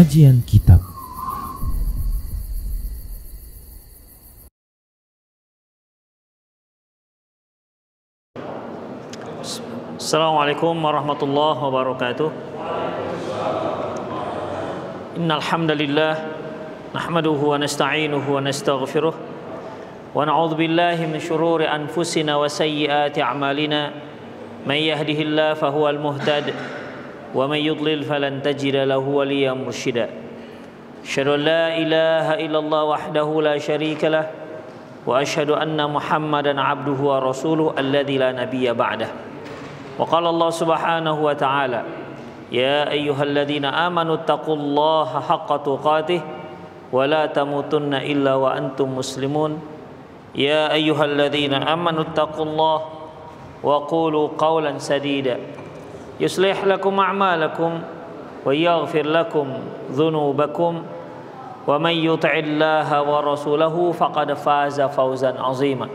Kajian Kitab. Assalamualaikum warahmatullahi wabarakatuh. Innal hamdalillah nahmaduhu wa nasta'inuhu wa nastaghfiruh wa na'udzu billahi min shururi anfusina wa sayyiati a'malina. May yahdihillahu fahuwal muhtad wa may yudlil falan tajida lahu waliyyan mursyida. Asyhadu an la ilaha illallah wahdahu la syarika lah wa asyhadu anna Muhammadan 'abduhu wa rasuluhu alladzi la nabiyya ba'dah. Wa qala Allah subhanahu wa ta'ala, ya ayyuhalladzina amanu taqullaha haqqa tuqatih wa la tamutunna illa wa antum muslimun. Ya ayyuhalladzina amanu taqullaha wa qulu qawlan sadida yuslih lakum a'malakum wa yaghfir lakum dhunubakum wa man yuti'illaha wa rasulahu faqad faza fawzan 'azima.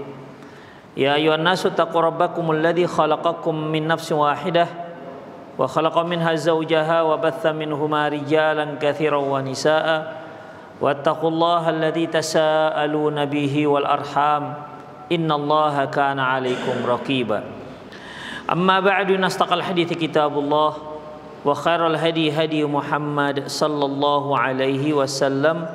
Ya ayuhan nasu taqu rabbakumul ladzi khalaqakum min nafsin wahidah wa khalaqa minha zawjaha wa batha minhuma rijalan katsiran wa nisaa'a wattaqullaha alladzi tasaaluna bihi wal arham innallaha kana 'alaikum raqiba. Amma ba'du, nastaqal hadithi kitabullah wa khairal hadi hadi Muhammad sallallahu alaihi wasallam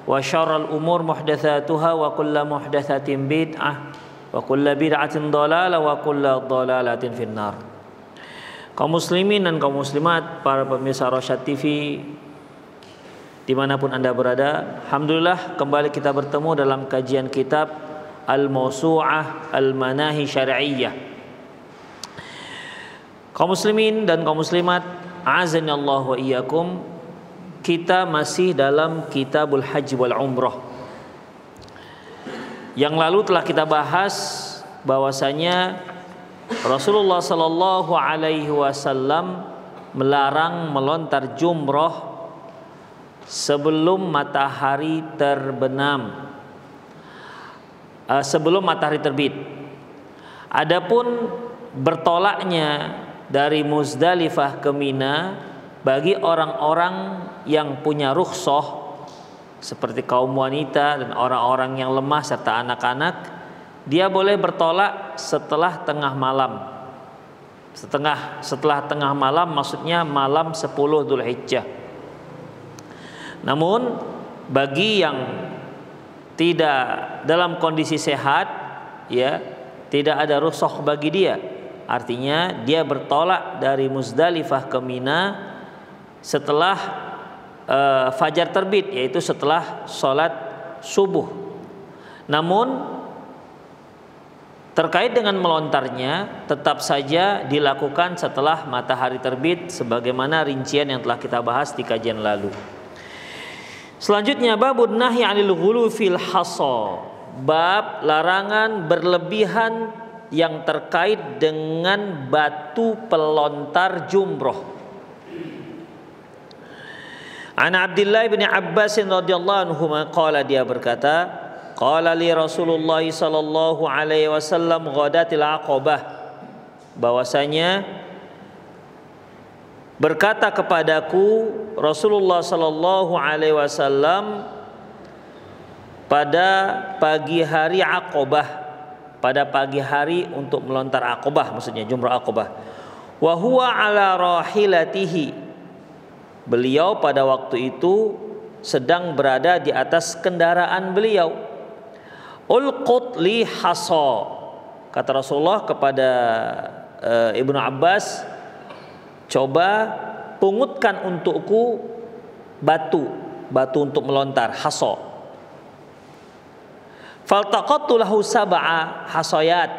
wa syarral umur muhdatsatuha wa kullu muhdatsatin bid'ah wa kullu bid'atin dhalalah wa kullu dhalalatin finnar. Kaum muslimin dan kaum muslimat, para pemirsa Rosyad TV dimanapun anda berada, alhamdulillah kembali kita bertemu dalam kajian kitab Al-Mawsu'ah Al-Manahi Syar'iyyah. Kaum muslimin dan kaum muslimat, a'azanallahu wa iyyakum, kita masih dalam kitabul haji wal umrah. Yang lalu telah kita bahas bahwasanya Rasulullah sallallahu alaihi wasallam melarang melontar jumrah sebelum matahari terbenam, sebelum matahari terbit. Adapun bertolaknya dari Muzdalifah ke Mina bagi orang-orang yang punya rukhsah seperti kaum wanita dan orang-orang yang lemah serta anak-anak, dia boleh bertolak setelah tengah malam. Setelah tengah malam maksudnya malam 10 Dzulhijjah. Namun bagi yang tidak dalam kondisi sehat, ya, tidak ada rukhsah bagi dia, artinya dia bertolak dari Muzdalifah ke Mina setelah fajar terbit, yaitu setelah sholat subuh. Namun terkait dengan melontarnya tetap saja dilakukan setelah matahari terbit sebagaimana rincian yang telah kita bahas di kajian lalu. Selanjutnya babun nahyi 'anil ghulu fil hasa, bab larangan berlebihan yang terkait dengan batu pelontar jumroh. An Abdullah bin Abbas radhiyallahu anhu qala, dia berkata, qala li Rasulullah sallallahu alaihi wasallam ghadatil aqabah, bahwasanya berkata kepadaku Rasulullah sallallahu alaihi wasallam pada pagi hari Aqabah, pada pagi hari untuk melontar Aqabah, maksudnya jumrah Aqabah. Wa huwa ala rahilatihi, beliau pada waktu itu sedang berada di atas kendaraan beliau. Ulqut li hasa, kata Rasulullah kepada Ibnu Abbas, coba pungutkan untukku batu untuk melontar, hasa. Faltaqattu lahu sab'a hasayat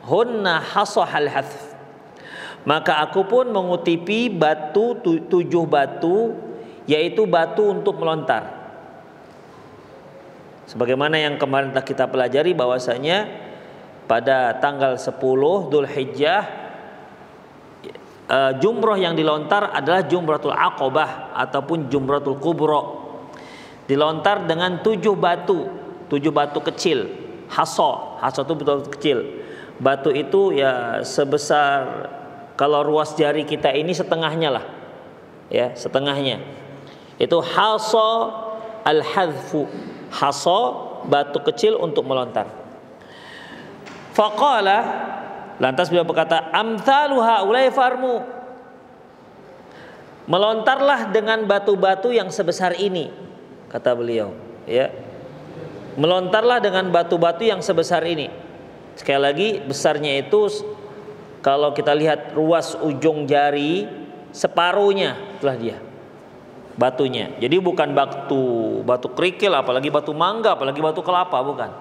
hunna hasahal hath, maka aku pun mengutipi batu 7 batu, yaitu batu untuk melontar. Sebagaimana yang kemarin kita pelajari bahwasanya pada tanggal 10 Dzulhijjah jumrah yang dilontar adalah jumratul Aqabah ataupun jumratul kubra. Dilontar dengan 7 batu kecil. Hasa itu betul kecil. Batu itu ya sebesar, kalau ruas jari kita ini setengahnya lah, ya setengahnya. Itu hasa al-hadfu. Hasa, batu kecil untuk melontar. Faqala, lantas beliau berkata, amthalu haulai farmu. Melontarlah dengan batu-batu yang sebesar ini, kata beliau, ya. Melontarlah dengan batu-batu yang sebesar ini. Sekali lagi, besarnya itu kalau kita lihat ruas ujung jari, separuhnya itulah dia batunya. Jadi bukan batu kerikil, apalagi batu mangga, apalagi batu kelapa, bukan.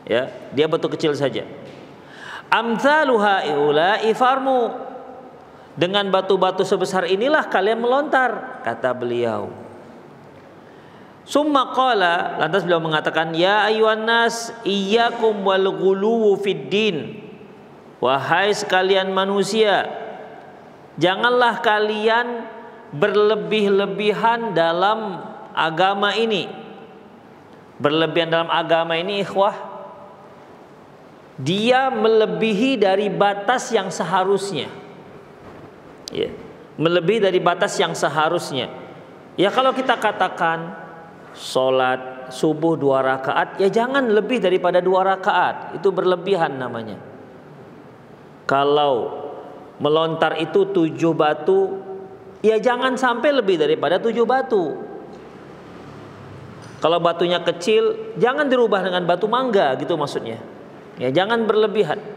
Ya, dia batu kecil saja. Amthaluha iulai farmu. Dengan batu-batu sebesar inilah kalian melontar, kata beliau. Summa qala, lantas beliau mengatakan, ya ayyuhan nas iyyakum wal ghuluwu fid din. Wahai sekalian manusia, janganlah kalian berlebih-lebihan dalam agama ini. Berlebihan dalam agama ini, ikhwah, dia melebihi dari batas yang seharusnya. Ya, melebihi dari batas yang seharusnya. Ya, kalau kita katakan sholat subuh 2 rakaat, ya jangan lebih daripada 2 rakaat. Itu berlebihan namanya. Kalau melontar itu 7 batu, ya jangan sampai lebih daripada 7 batu. Kalau batunya kecil, jangan dirubah dengan batu mangga, gitu maksudnya. Ya, jangan berlebihan.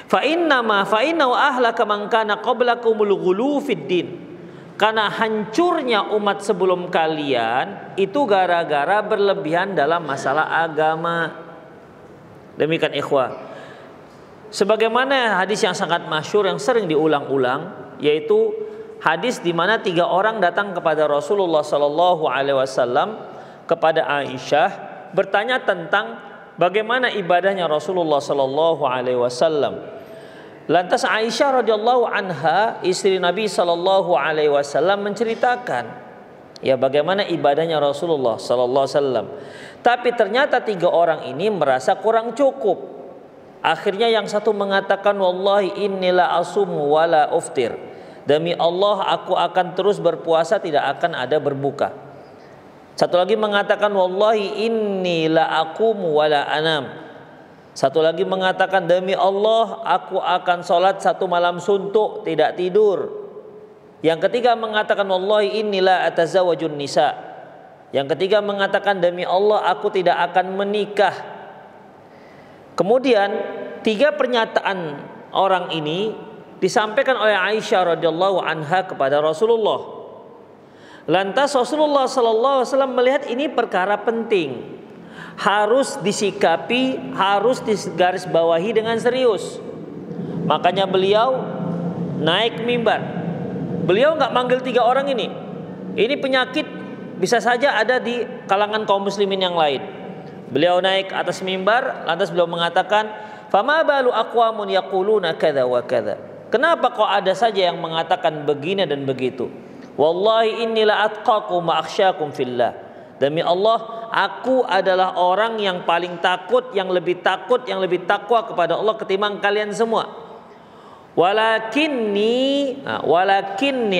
Fa innahu ahlaka man kana qablakumul ghulu fid din. Karena hancurnya umat sebelum kalian itu gara-gara berlebihan dalam masalah agama. Demikian ikhwah. Sebagaimana hadis yang sangat masyhur yang sering diulang-ulang, yaitu hadis di mana 3 orang datang kepada Rasulullah sallallahu alaihi wasallam, kepada Aisyah, bertanya tentang bagaimana ibadahnya Rasulullah sallallahu alaihi wasallam. Lantas Aisyah radhiyallahu anha, istri Nabi sallallahu alaihi wasallam, menceritakan ya bagaimana ibadahnya Rasulullah sallallahu alaihi wasallam. Tapi ternyata 3 orang ini merasa kurang cukup. Akhirnya yang satu mengatakan, wallahi innila asumu wala uftir. Demi Allah aku akan terus berpuasa, tidak akan ada berbuka. Satu lagi mengatakan, wallahi inni la aqumu wala anam. Satu lagi mengatakan, demi Allah aku akan sholat 1 malam suntuk, tidak tidur. Yang ketiga mengatakan, wallahi inni la atazawajun nisa. Yang ketiga mengatakan, demi Allah aku tidak akan menikah. Kemudian 3 pernyataan orang ini disampaikan oleh Aisyah radhiyallahu anha kepada Rasulullah. Lantas Rasulullah sallallahu alaihi wasallam melihat ini perkara penting, harus disikapi, harus digarisbawahi dengan serius. Makanya beliau naik mimbar. Beliau nggak manggil 3 orang ini. Ini penyakit bisa saja ada di kalangan kaum muslimin yang lain. Beliau naik atas mimbar, lantas beliau mengatakan, "Fama balu aqwamun yaquluna kadza wa kadza." Kenapa kok ada saja yang mengatakan begini dan begitu? Wallahi inni la atqakum wa akhsyakum fillah. Demi Allah, aku adalah orang yang paling takut, yang lebih takwa kepada Allah ketimbang kalian semua. Walakinni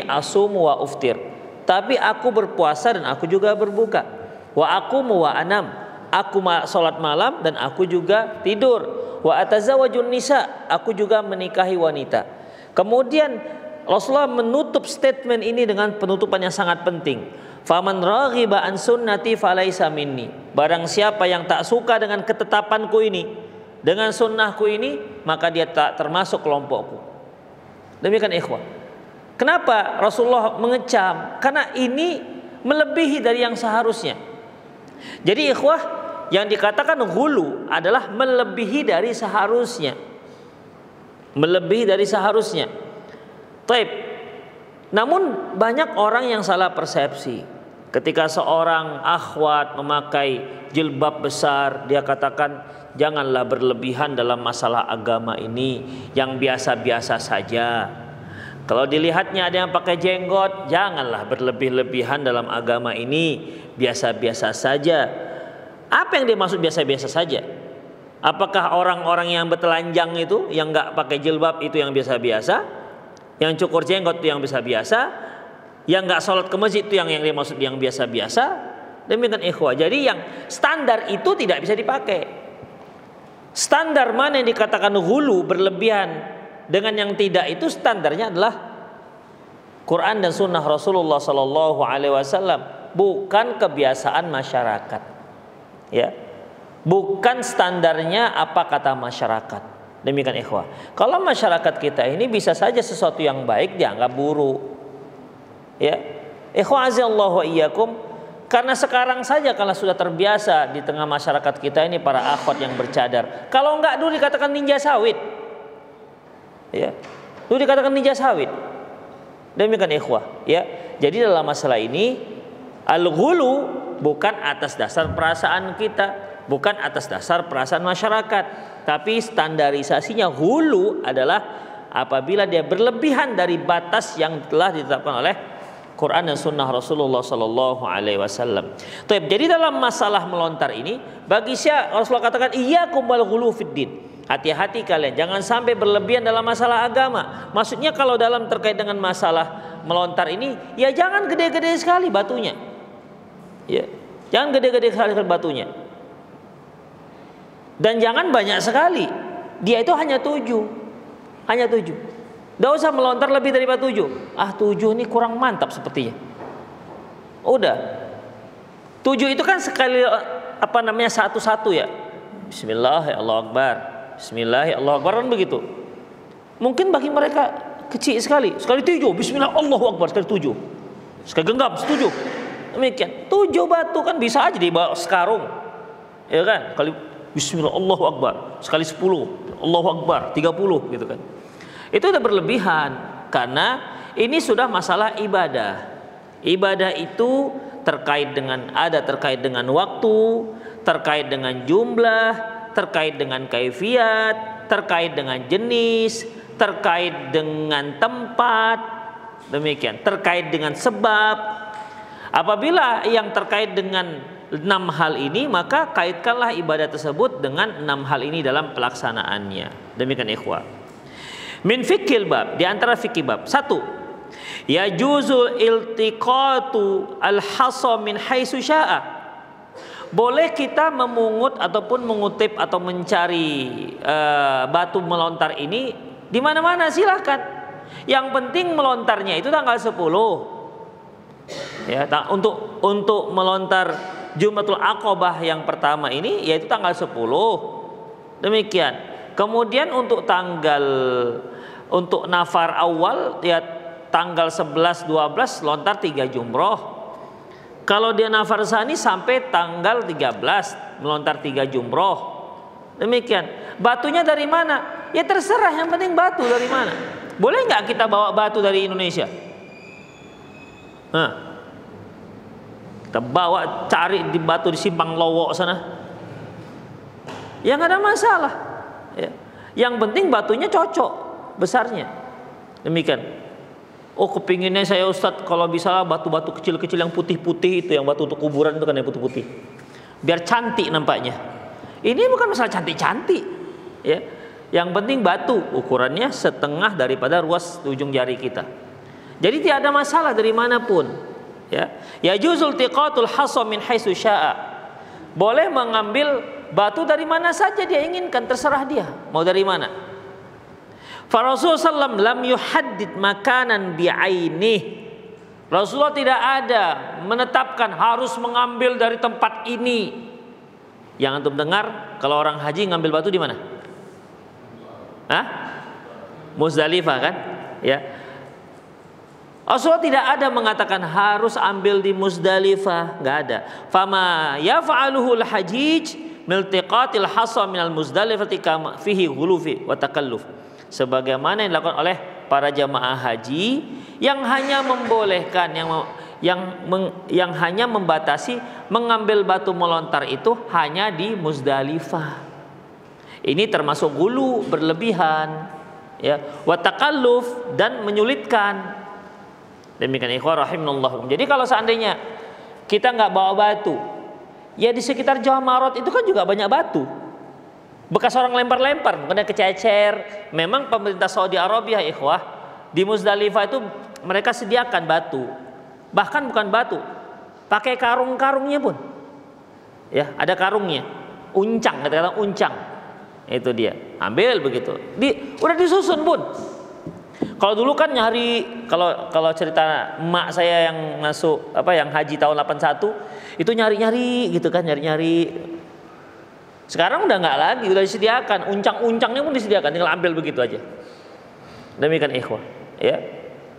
asumu wa uftir. Tapi aku berpuasa dan aku juga berbuka. Wa aqumu wa anam. Aku sholat malam dan aku juga tidur. Wa atazawajun nisa, aku juga menikahi wanita. Kemudian Rasulullah menutup statement ini dengan penutupan yang sangat penting. Faman raghiba an sunnati falaisa minni. Barang siapa yang tak suka dengan ketetapanku ini, dengan sunnahku ini, maka dia tak termasuk kelompokku. Demikian ikhwah. Kenapa Rasulullah mengecam? Karena ini melebihi dari yang seharusnya. Jadi ikhwah, yang dikatakan ghulu adalah melebihi dari seharusnya. Melebihi dari seharusnya. Taib. Namun banyak orang yang salah persepsi. Ketika seorang akhwat memakai jilbab besar, dia katakan janganlah berlebihan dalam masalah agama ini, yang biasa-biasa saja. Kalau dilihatnya ada yang pakai jenggot, janganlah berlebih-lebihan dalam agama ini, biasa-biasa saja. Apa yang dimaksud biasa-biasa saja? Apakah orang-orang yang bertelanjang itu, yang nggak pakai jilbab itu yang biasa-biasa? Yang cukur jenggot itu yang biasa-biasa? Yang nggak sholat ke masjid itu yang dimaksud yang biasa-biasa. Demikian ikhwah. Jadi yang standar itu tidak bisa dipakai. Standar mana yang dikatakan ghulu, berlebihan, dengan yang tidak, itu standarnya adalah Quran dan Sunnah Rasulullah Sallallahu Alaihi Wasallam, bukan kebiasaan masyarakat. Ya, bukan standarnya apa kata masyarakat. Demikian ikhwah. Kalau masyarakat kita ini bisa saja sesuatu yang baik dianggap buruk. Ya, ikhwah azallahu wa iyyakum. Karena sekarang saja kalau sudah terbiasa di tengah masyarakat kita ini para akhwat yang bercadar. Kalau enggak dulu dikatakan ninja sawit. Ya. Dulu dikatakan ninja sawit. Demikian ikhwah, ya. Jadi dalam masalah ini al-ghulu bukan atas dasar perasaan kita, bukan atas dasar perasaan masyarakat, tapi standarisasinya ghulu adalah apabila dia berlebihan dari batas yang telah ditetapkan oleh Quran dan Sunnah Rasulullah Sallallahu Alaihi Wasallam. Jadi dalam masalah melontar ini, bagi siapa Rasulullah katakan iyyakum wal ghulu fid din. Hati-hati kalian, jangan sampai berlebihan dalam masalah agama. Maksudnya kalau dalam terkait dengan masalah melontar ini, ya jangan gede-gede sekali batunya. Ya, jangan gede-gede sekali batunya. Dan jangan banyak sekali. Dia itu hanya 7. Hanya 7. Tidak usah melontar lebih dari 7. 7 ini kurang mantap sepertinya. Udah. 7 itu kan sekali satu-satu ya. Bismillah, ya Allah Akbar. Bismillah, ya Allah Akbar, kan begitu. Mungkin bagi mereka kecil sekali. Sekali 7, Bismillah, Allahu Akbar, sekali 7. Sekali genggam, 7. Demikian. 7 batu kan bisa aja dibawa sekarung. Ya kan? Kali Bismillah, Allahu Akbar. Sekali 10, Allahu Akbar, 30 gitu kan. Itu udah berlebihan, karena ini sudah masalah ibadah. Ibadah itu terkait dengan waktu, terkait dengan jumlah, terkait dengan kaifiat, terkait dengan jenis, terkait dengan tempat, demikian, terkait dengan sebab. Apabila yang terkait dengan 6 hal ini, maka kaitkanlah ibadah tersebut dengan 6 hal ini dalam pelaksanaannya. Demikian ikhwah. Min fikil bab, di antara fikih bab. 1. Yajuzul iltiqatu al-hasa min haitsu syaa. Boleh kita memungut ataupun mengutip atau mencari batu melontar ini di mana-mana, silahkan. Yang penting melontarnya itu tanggal 10. Ya, untuk melontar Jumratul Aqabah yang pertama ini yaitu tanggal 10. Demikian. Kemudian untuk nafar awal ya tanggal 11 12 lontar 3 jumroh. Kalau dia nafar sani sampai tanggal 13 melontar 3 jumroh. Demikian. Batunya dari mana? Ya terserah, yang penting batu dari mana. Boleh nggak kita bawa batu dari Indonesia? Kita bawa cari di batu di Simpang Lowo sana. Ya nggak ada masalah. Ya. Yang penting batunya cocok besarnya. Demikian. Oh, kepinginnya saya Ustadz kalau bisa batu-batu kecil-kecil yang putih-putih itu, yang batu untuk kuburan itu kan yang putih-putih. Biar cantik nampaknya. Ini bukan masalah cantik-cantik. Ya. Yang penting batu ukurannya setengah daripada ruas ujung jari kita. Jadi tidak ada masalah dari manapun. Ya. Yajuzul tiqatul hasa min haitsu syaa. Boleh mengambil batu dari mana saja dia inginkan, terserah dia mau dari mana. Fa Rasulullah sallam lam yuhaddid makanan bi'ainih. Rasulullah tidak ada menetapkan harus mengambil dari tempat ini. Yang antum dengar kalau orang haji ngambil batu di mana? Muzdalifah kan? Ya. Rasulullah tidak ada mengatakan harus ambil di Muzdalifah, enggak ada. Fama yaf'aluhul hajij miltiqatil hasa minal Muzdalifati kama fihi ghulufi wa takalluf. Sebagaimana yang dilakukan oleh para jamaah haji yang hanya membolehkan yang hanya membatasi mengambil batu melontar itu hanya di Muzdalifah. Ini termasuk ghulu, berlebihan, ya, wa takalluf, dan menyulitkan. Demikian ikhwah rahimanallah. Jadi kalau seandainya kita nggak bawa batu, ya di sekitar Jamarot itu kan juga banyak batu. Bekas orang lempar-lempar, bukannya kececer. Memang pemerintah Saudi Arabia ikhwah di Muzdalifah itu mereka sediakan batu. Bahkan bukan batu, pakai karung-karungnya pun. Ya, ada karungnya. Uncang, kata-kata uncang. Itu dia. Ambil begitu. Udah disusun pun. Kalau dulu kan nyari, kalau cerita emak saya yang masuk yang haji tahun 81, itu nyari-nyari gitu kan, nyari-nyari. Sekarang udah nggak lagi, udah disediakan. Uncang-uncangnya pun disediakan, tinggal ambil begitu aja. Demikian ikhwah, ya.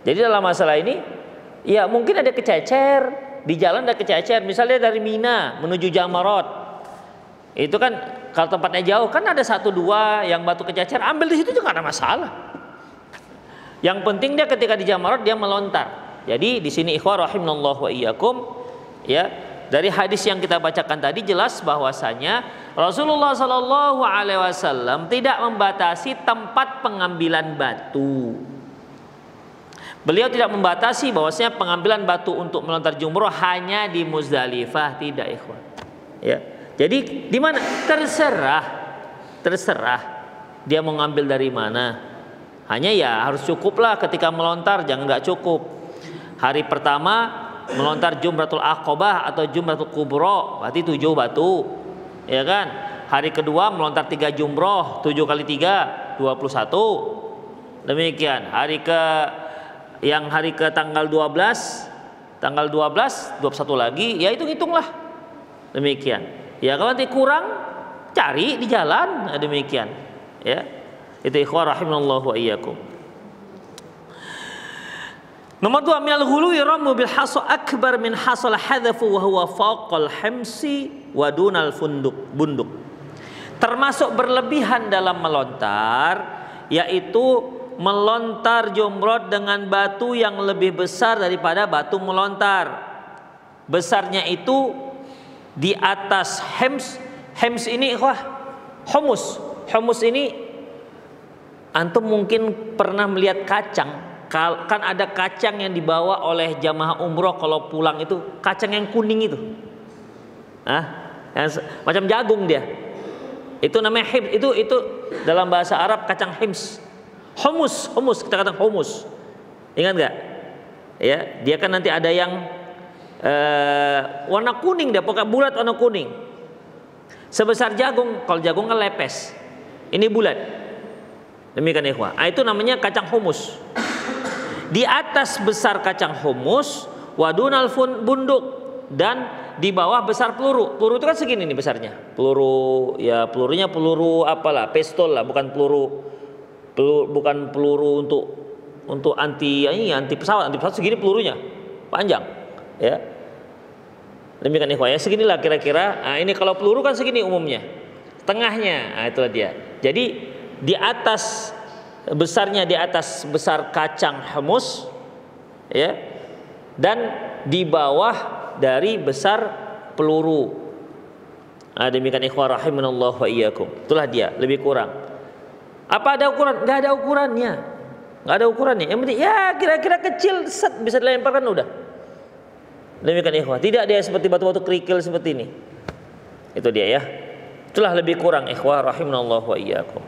Jadi dalam masalah ini, ya mungkin ada kececer di jalan, ada kececer. Misalnya dari Mina menuju Jamarat, itu kan kalau tempatnya jauh kan ada 1-2 yang batu kececer, ambil di situ juga nggak ada masalah. Yang penting dia ketika di Jamarat dia melontar. Jadi di sini ikhwah rahimanallahu wa iyyakum, ya, dari hadis yang kita bacakan tadi jelas bahwasanya Rasulullah Shallallahu Alaihi Wasallam tidak membatasi tempat pengambilan batu. Beliau tidak membatasi bahwasanya pengambilan batu untuk melontar jumroh hanya di Muzdalifah, tidak ikhwan. Ya, jadi di mana terserah dia mau ngambil dari mana. Hanya ya harus cukuplah ketika melontar, jangan nggak cukup. Hari pertama melontar Jumratul Aqabah atau Jumratul Kubro, berarti 7 batu, ya kan? Hari kedua melontar 3 jumroh, 7 kali 3 21. Demikian. Hari ke tanggal 12 21 lagi, ya hitunglah. Demikian. Ya kalau nanti kurang, cari di jalan, demikian. Ya. Itu ikhwah rahimanallahu wa iyyakum. Nomor 2, minal ghuluwi ramu bil hasa akbar min hasal hadhafu wa huwa faqal hamsi wa dunal bunduk. Termasuk berlebihan dalam melontar, yaitu melontar jumrah dengan batu yang lebih besar daripada batu melontar. Besarnya itu di atas hems. Hems ini ikhwah humus. Humus ini antum mungkin pernah melihat kacang, kan ada kacang yang dibawa oleh jamaah umroh kalau pulang itu, kacang yang kuning itu, yang macam jagung dia, itu namanya hims, itu dalam bahasa Arab kacang hims, humus kita katakan humus, ingat nggak? Ya, dia kan nanti ada yang warna kuning, dia pokoknya bulat warna kuning, sebesar jagung. Kalau jagung kan lepes, ini bulat. Demikian ikhwah. Itu namanya kacang humus. Di atas besar kacang humus, wadunal bunduk, dan di bawah besar peluru. Peluru itu kan segini nih besarnya. Pelurunya peluru apalah, pistol lah, bukan peluru untuk anti pesawat. Anti pesawat segini pelurunya, panjang, ya. Demikian ikhwah, ya seginilah kira-kira. Ini kalau peluru kan segini umumnya, tengahnya, itulah dia. Jadi di atas besar kacang humus, ya, dan di bawah dari besar peluru. Demikian ikhwah rahimanallahu wa iyyakum. Itulah dia, lebih kurang. Apa ada ukuran? Enggak ada ukurannya. Yang penting ya kira-kira kecil, bisa dilemparkan udah. Demikian ikhwah. Tidak dia seperti batu-batu kerikil seperti ini. Itu dia ya. Itulah lebih kurang ikhwah rahimanallahu wa iyyakum.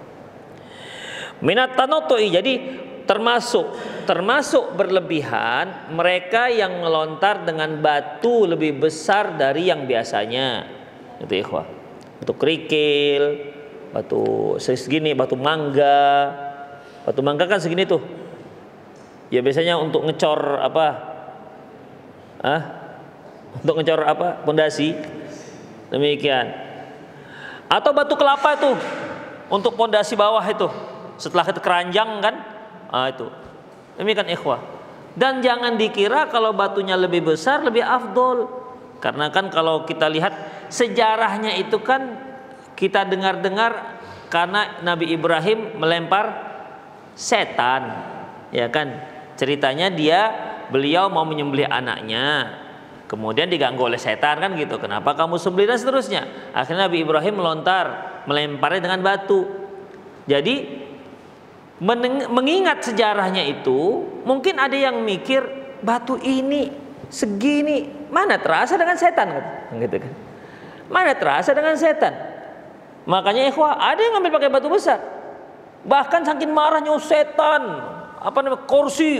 Minat tanotoi, jadi termasuk berlebihan mereka yang melontar dengan batu lebih besar dari yang biasanya. Itu ikhwah. Batu kerikil, batu segini, batu mangga. Batu mangga kan segini tuh. Ya biasanya untuk ngecor apa? Untuk ngecor apa? Pondasi. Demikian. Atau batu kelapa tuh untuk pondasi bawah itu. Setelah itu keranjang kan, itu. Demikian ikhwah. Dan jangan dikira kalau batunya lebih besar lebih afdol. Karena kan kalau kita lihat sejarahnya itu kan kita dengar-dengar karena Nabi Ibrahim melempar setan, ya kan? Ceritanya beliau mau menyembelih anaknya, kemudian diganggu oleh setan kan gitu. Kenapa kamu sembelih dan seterusnya? Akhirnya Nabi Ibrahim melemparnya dengan batu. Jadi mengingat sejarahnya itu, mungkin ada yang mikir batu ini segini, mana terasa dengan setan, gitu kan? Mana terasa dengan setan? Makanya ikhwah, ada yang ngambil pakai batu besar. Bahkan saking marahnya setan, kursi,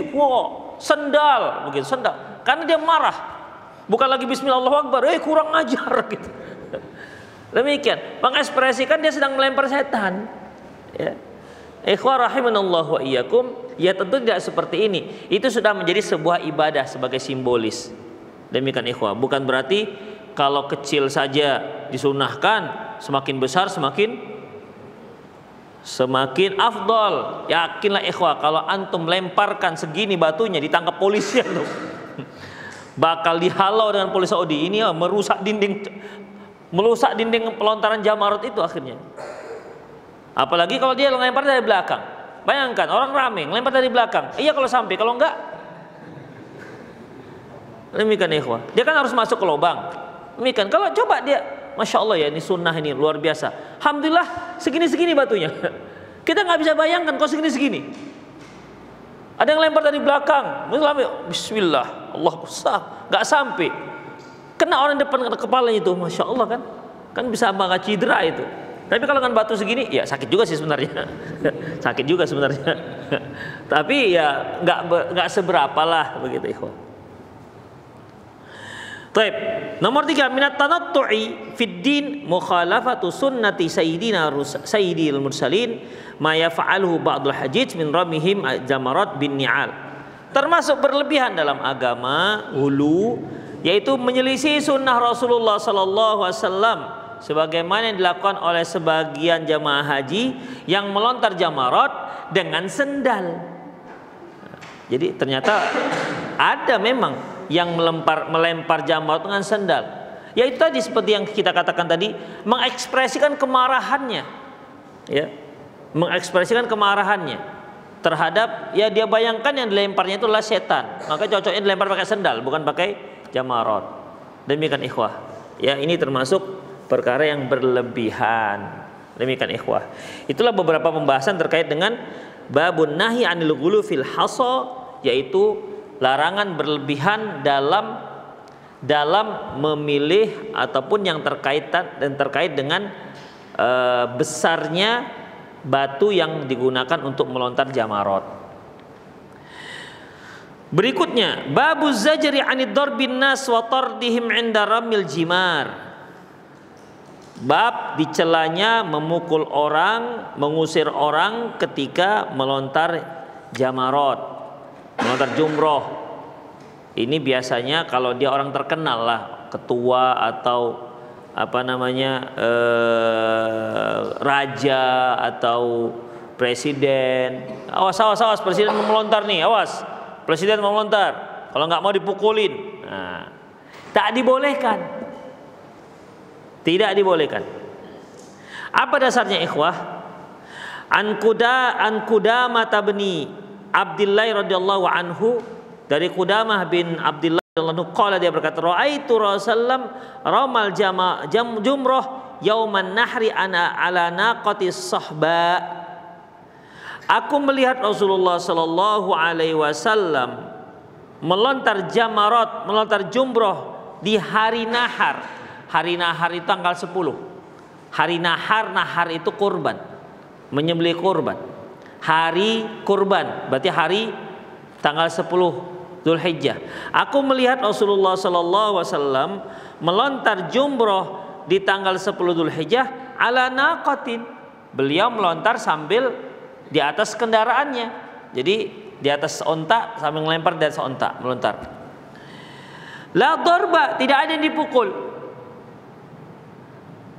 sendal, begitu sendal. karena dia marah. Bukan lagi bismillah Allahu akbar, kurang ajar gitu. Demikian, mengekspresikan dia sedang melempar setan. Ya. Ikhwah rahimanallahu wa iyyakum, ya tentu tidak seperti ini. Itu sudah menjadi sebuah ibadah sebagai simbolis. Demikian ikhwah, bukan berarti kalau kecil saja disunahkan, semakin besar semakin afdol. Yakinlah ikhwah, kalau antum lemparkan segini batunya ditangkap polisi tuh. Bakal dihalau dengan polisi Saudi. Ini ya, merusak dinding pelontaran jamarat itu akhirnya. Apalagi kalau dia lempar dari belakang. Bayangkan orang ramai lempar dari belakang. Iya kalau sampai, kalau enggak demikian ikhwah. Dia kan harus masuk ke lubang. Demikian. Kalau coba dia, masya Allah ya, ini sunnah, ini luar biasa. Alhamdulillah segini-segini batunya. Kita nggak bisa bayangkan kok segini-segini. Ada yang lempar dari belakang. Bismillah, Allah besar, nggak sampai. Kena orang depan kepalanya itu, masya Allah kan bisa bangga cedera itu. Tapi kalau dengan batu segini, ya sakit juga sih sebenarnya. Sakit juga sebenarnya. Tapi ya nggak seberapa lah begitu ikhwan. Baik. Nomor 3, minat tanattu'i fid din mukhalafatu sunnati sayyidil mursalin ma yaf'aluhu ba'dul hajij min ramihim jamarat bin ni'al. Termasuk berlebihan dalam agama hulu, yaitu menyelisih sunnah Rasulullah sallallahu alaihi wasallam sebagaimana yang dilakukan oleh sebagian jamaah haji yang melontar jamarat dengan sendal. Jadi ternyata ada memang yang melempar jamarat dengan sendal. Ya itu tadi seperti yang kita katakan tadi, mengekspresikan kemarahannya. Ya. Mengekspresikan kemarahannya terhadap, ya dia bayangkan yang dilemparnya itu adalah setan. Maka cocoknya dilempar pakai sendal, bukan pakai jamarat. Demikian ikhwah. Ya, ini termasuk perkara yang berlebihan. Demikian ikhwah. Itulah beberapa pembahasan terkait dengan babun nahi anil ghulu fil hasa, yaitu larangan berlebihan dalam memilih ataupun yang terkait dengan besarnya batu yang digunakan untuk melontar jamarat. Berikutnya, babu zajri 'anid darbin nas wa tardihim 'inda ramil jimar. Bab dicelanya memukul orang, mengusir orang ketika melontar jamarat, melontar jumroh. Ini biasanya kalau dia orang terkenal lah, ketua atau raja atau presiden. Awas presiden mau melontar nih, awas. Presiden mau melontar. Kalau nggak mau dipukulin. Nah, tak dibolehkan. Tidak dibolehkan. Apa dasarnya ikhwah? An Qudamah bin Abdillah radhiyallahu anhu, dari Qudamah bin Abdillah radhiyallahu anhu, qala, dia berkata, raaitu Rasulullah ramal jumrah yauman nahri ana ala naqatis sahba. Aku melihat Rasulullah sallallahu alaihi wasallam melontar jamarat, melontar jumrah di hari nahar. Hari nahar itu tanggal 10. Hari nahar itu kurban, menyembelih kurban. Hari kurban berarti hari tanggal 10 Dzulhijjah. Aku melihat Rasulullah sallallahu alaihi wasallam melontar jumrah di tanggal 10 Dzulhijjah ala naqatin. Beliau melontar sambil di atas kendaraannya. Jadi di atas onta sambil melempar di atas onta, melontar. La darba, tidak ada yang dipukul.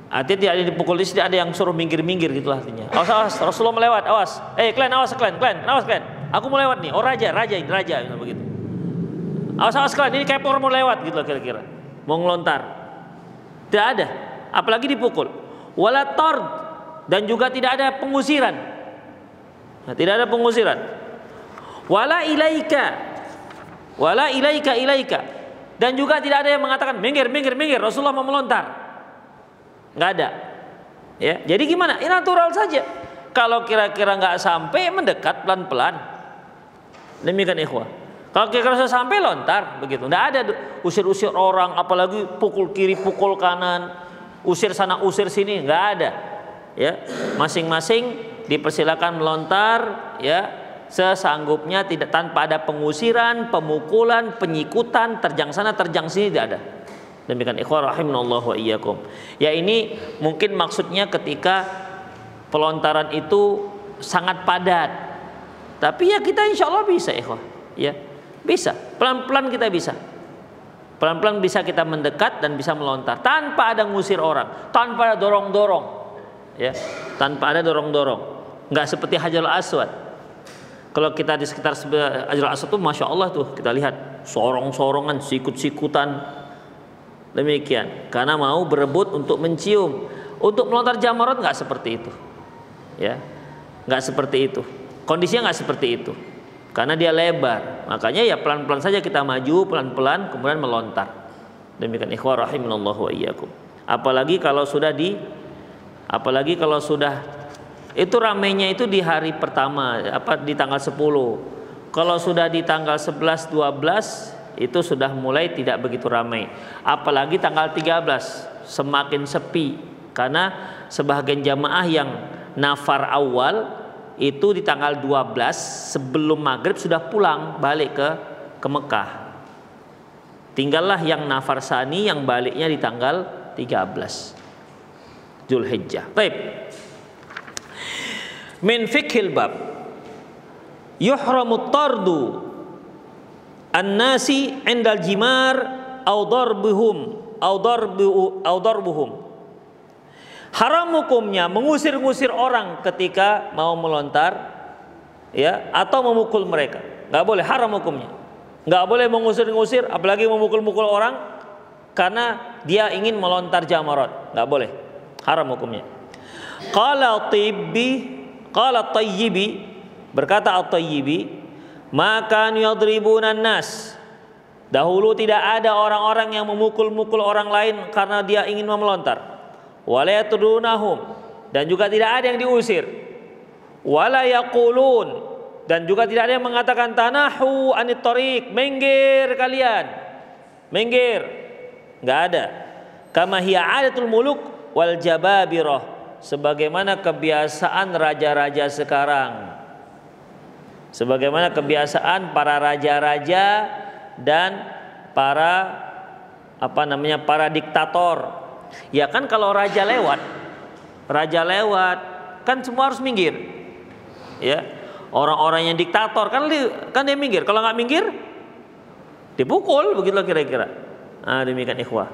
Artinya tidak ada yang dipukul, tidak ada yang suruh minggir-minggir gitu artinya. Awas, Rasulullah melewat, awas. Kalian awas kalian. Aku mau lewat nih. Oh raja begitu. Awas kalian, ini kepor mau lewat gitu lah kira-kira. Mau ngelontar. Tidak ada, apalagi dipukul. Wala tard, dan juga tidak ada pengusiran. Nah, tidak ada pengusiran. Wala ilaika. Dan juga tidak ada yang mengatakan minggir. Rasulullah mau melontar. Nggak ada. Ya, jadi gimana? Ini natural saja. Kalau kira-kira nggak sampai, mendekat pelan-pelan. Demikian ikhwah. Kalau kira-kira sudah sampai, lontar begitu. Nggak ada usir-usir orang, apalagi pukul kiri, pukul kanan, usir sana, usir sini, nggak ada. Ya, masing-masing dipersilakan melontar, ya, sesanggupnya, tidak tanpa ada pengusiran, pemukulan, penyikutan, terjang sana terjang sini, tidak ada. Demikian ikhwan rahimanallahu wa iyyakum. Ya, ini mungkin maksudnya ketika pelontaran itu sangat padat. Tapi ya kita insya Allah bisa ikhwan. Ya, bisa. Pelan-pelan kita bisa. Pelan-pelan bisa kita mendekat dan bisa melontar tanpa ada ngusir orang, tanpa ada dorong-dorong. Ya, tanpa ada dorong-dorong. Enggak seperti Hajarul Aswad. Kalau kita di sekitar Hajarul Aswad tuh masya Allah tuh kita lihat sorong-sorongan, sikut-sikutan. Demikian, karena mau berebut untuk mencium. Untuk melontar jamarat nggak seperti itu, ya, nggak seperti itu. Kondisinya nggak seperti itu, karena dia lebar. Makanya ya pelan-pelan saja kita maju, pelan-pelan, kemudian melontar. Demikian ikhwah rahimanallahu wa iyyakum. Apalagi kalau sudah itu ramainya itu di hari pertama, di tanggal 10. Kalau sudah di tanggal 11, 12 itu sudah mulai tidak begitu ramai. Apalagi tanggal 13 semakin sepi, karena sebagian jamaah yang nafar awal itu di tanggal 12 sebelum maghrib sudah pulang balik ke Mekah. Tinggallah yang nafar sani yang baliknya di tanggal 13 Zulhijjah. Baik. Min fikhil bab yuhramu tardu an-nasi 'indal jimar aw darbuhum. Haram hukumnya mengusir-ngusir orang ketika mau melontar, ya, atau memukul mereka. Enggak boleh, haram hukumnya. Enggak boleh mengusir-ngusir, apalagi memukul-mukul orang karena dia ingin melontar jamarat. Enggak boleh. Haram hukumnya. Qala Tayyibi, berkata At-Tayyibi, maka yadribuna nas. Dahulu tidak ada orang-orang yang memukul-mukul orang lain karena dia ingin melontar. Wala yatudunahum, dan juga tidak ada yang diusir. Wala yaqulun, dan juga tidak ada yang mengatakan tanahu anit tariq, minggir kalian. Minggir. Enggak ada. Kama hiya adatul muluk wal jababirah, sebagaimana kebiasaan raja-raja sekarang. Sebagaimana kebiasaan para raja-raja dan para para diktator. Ya kan, kalau raja lewat kan semua harus minggir. Ya, orang-orang yang diktator kan dia minggir. Kalau nggak minggir dipukul, begitulah kira-kira. Nah, demikian ikhwah.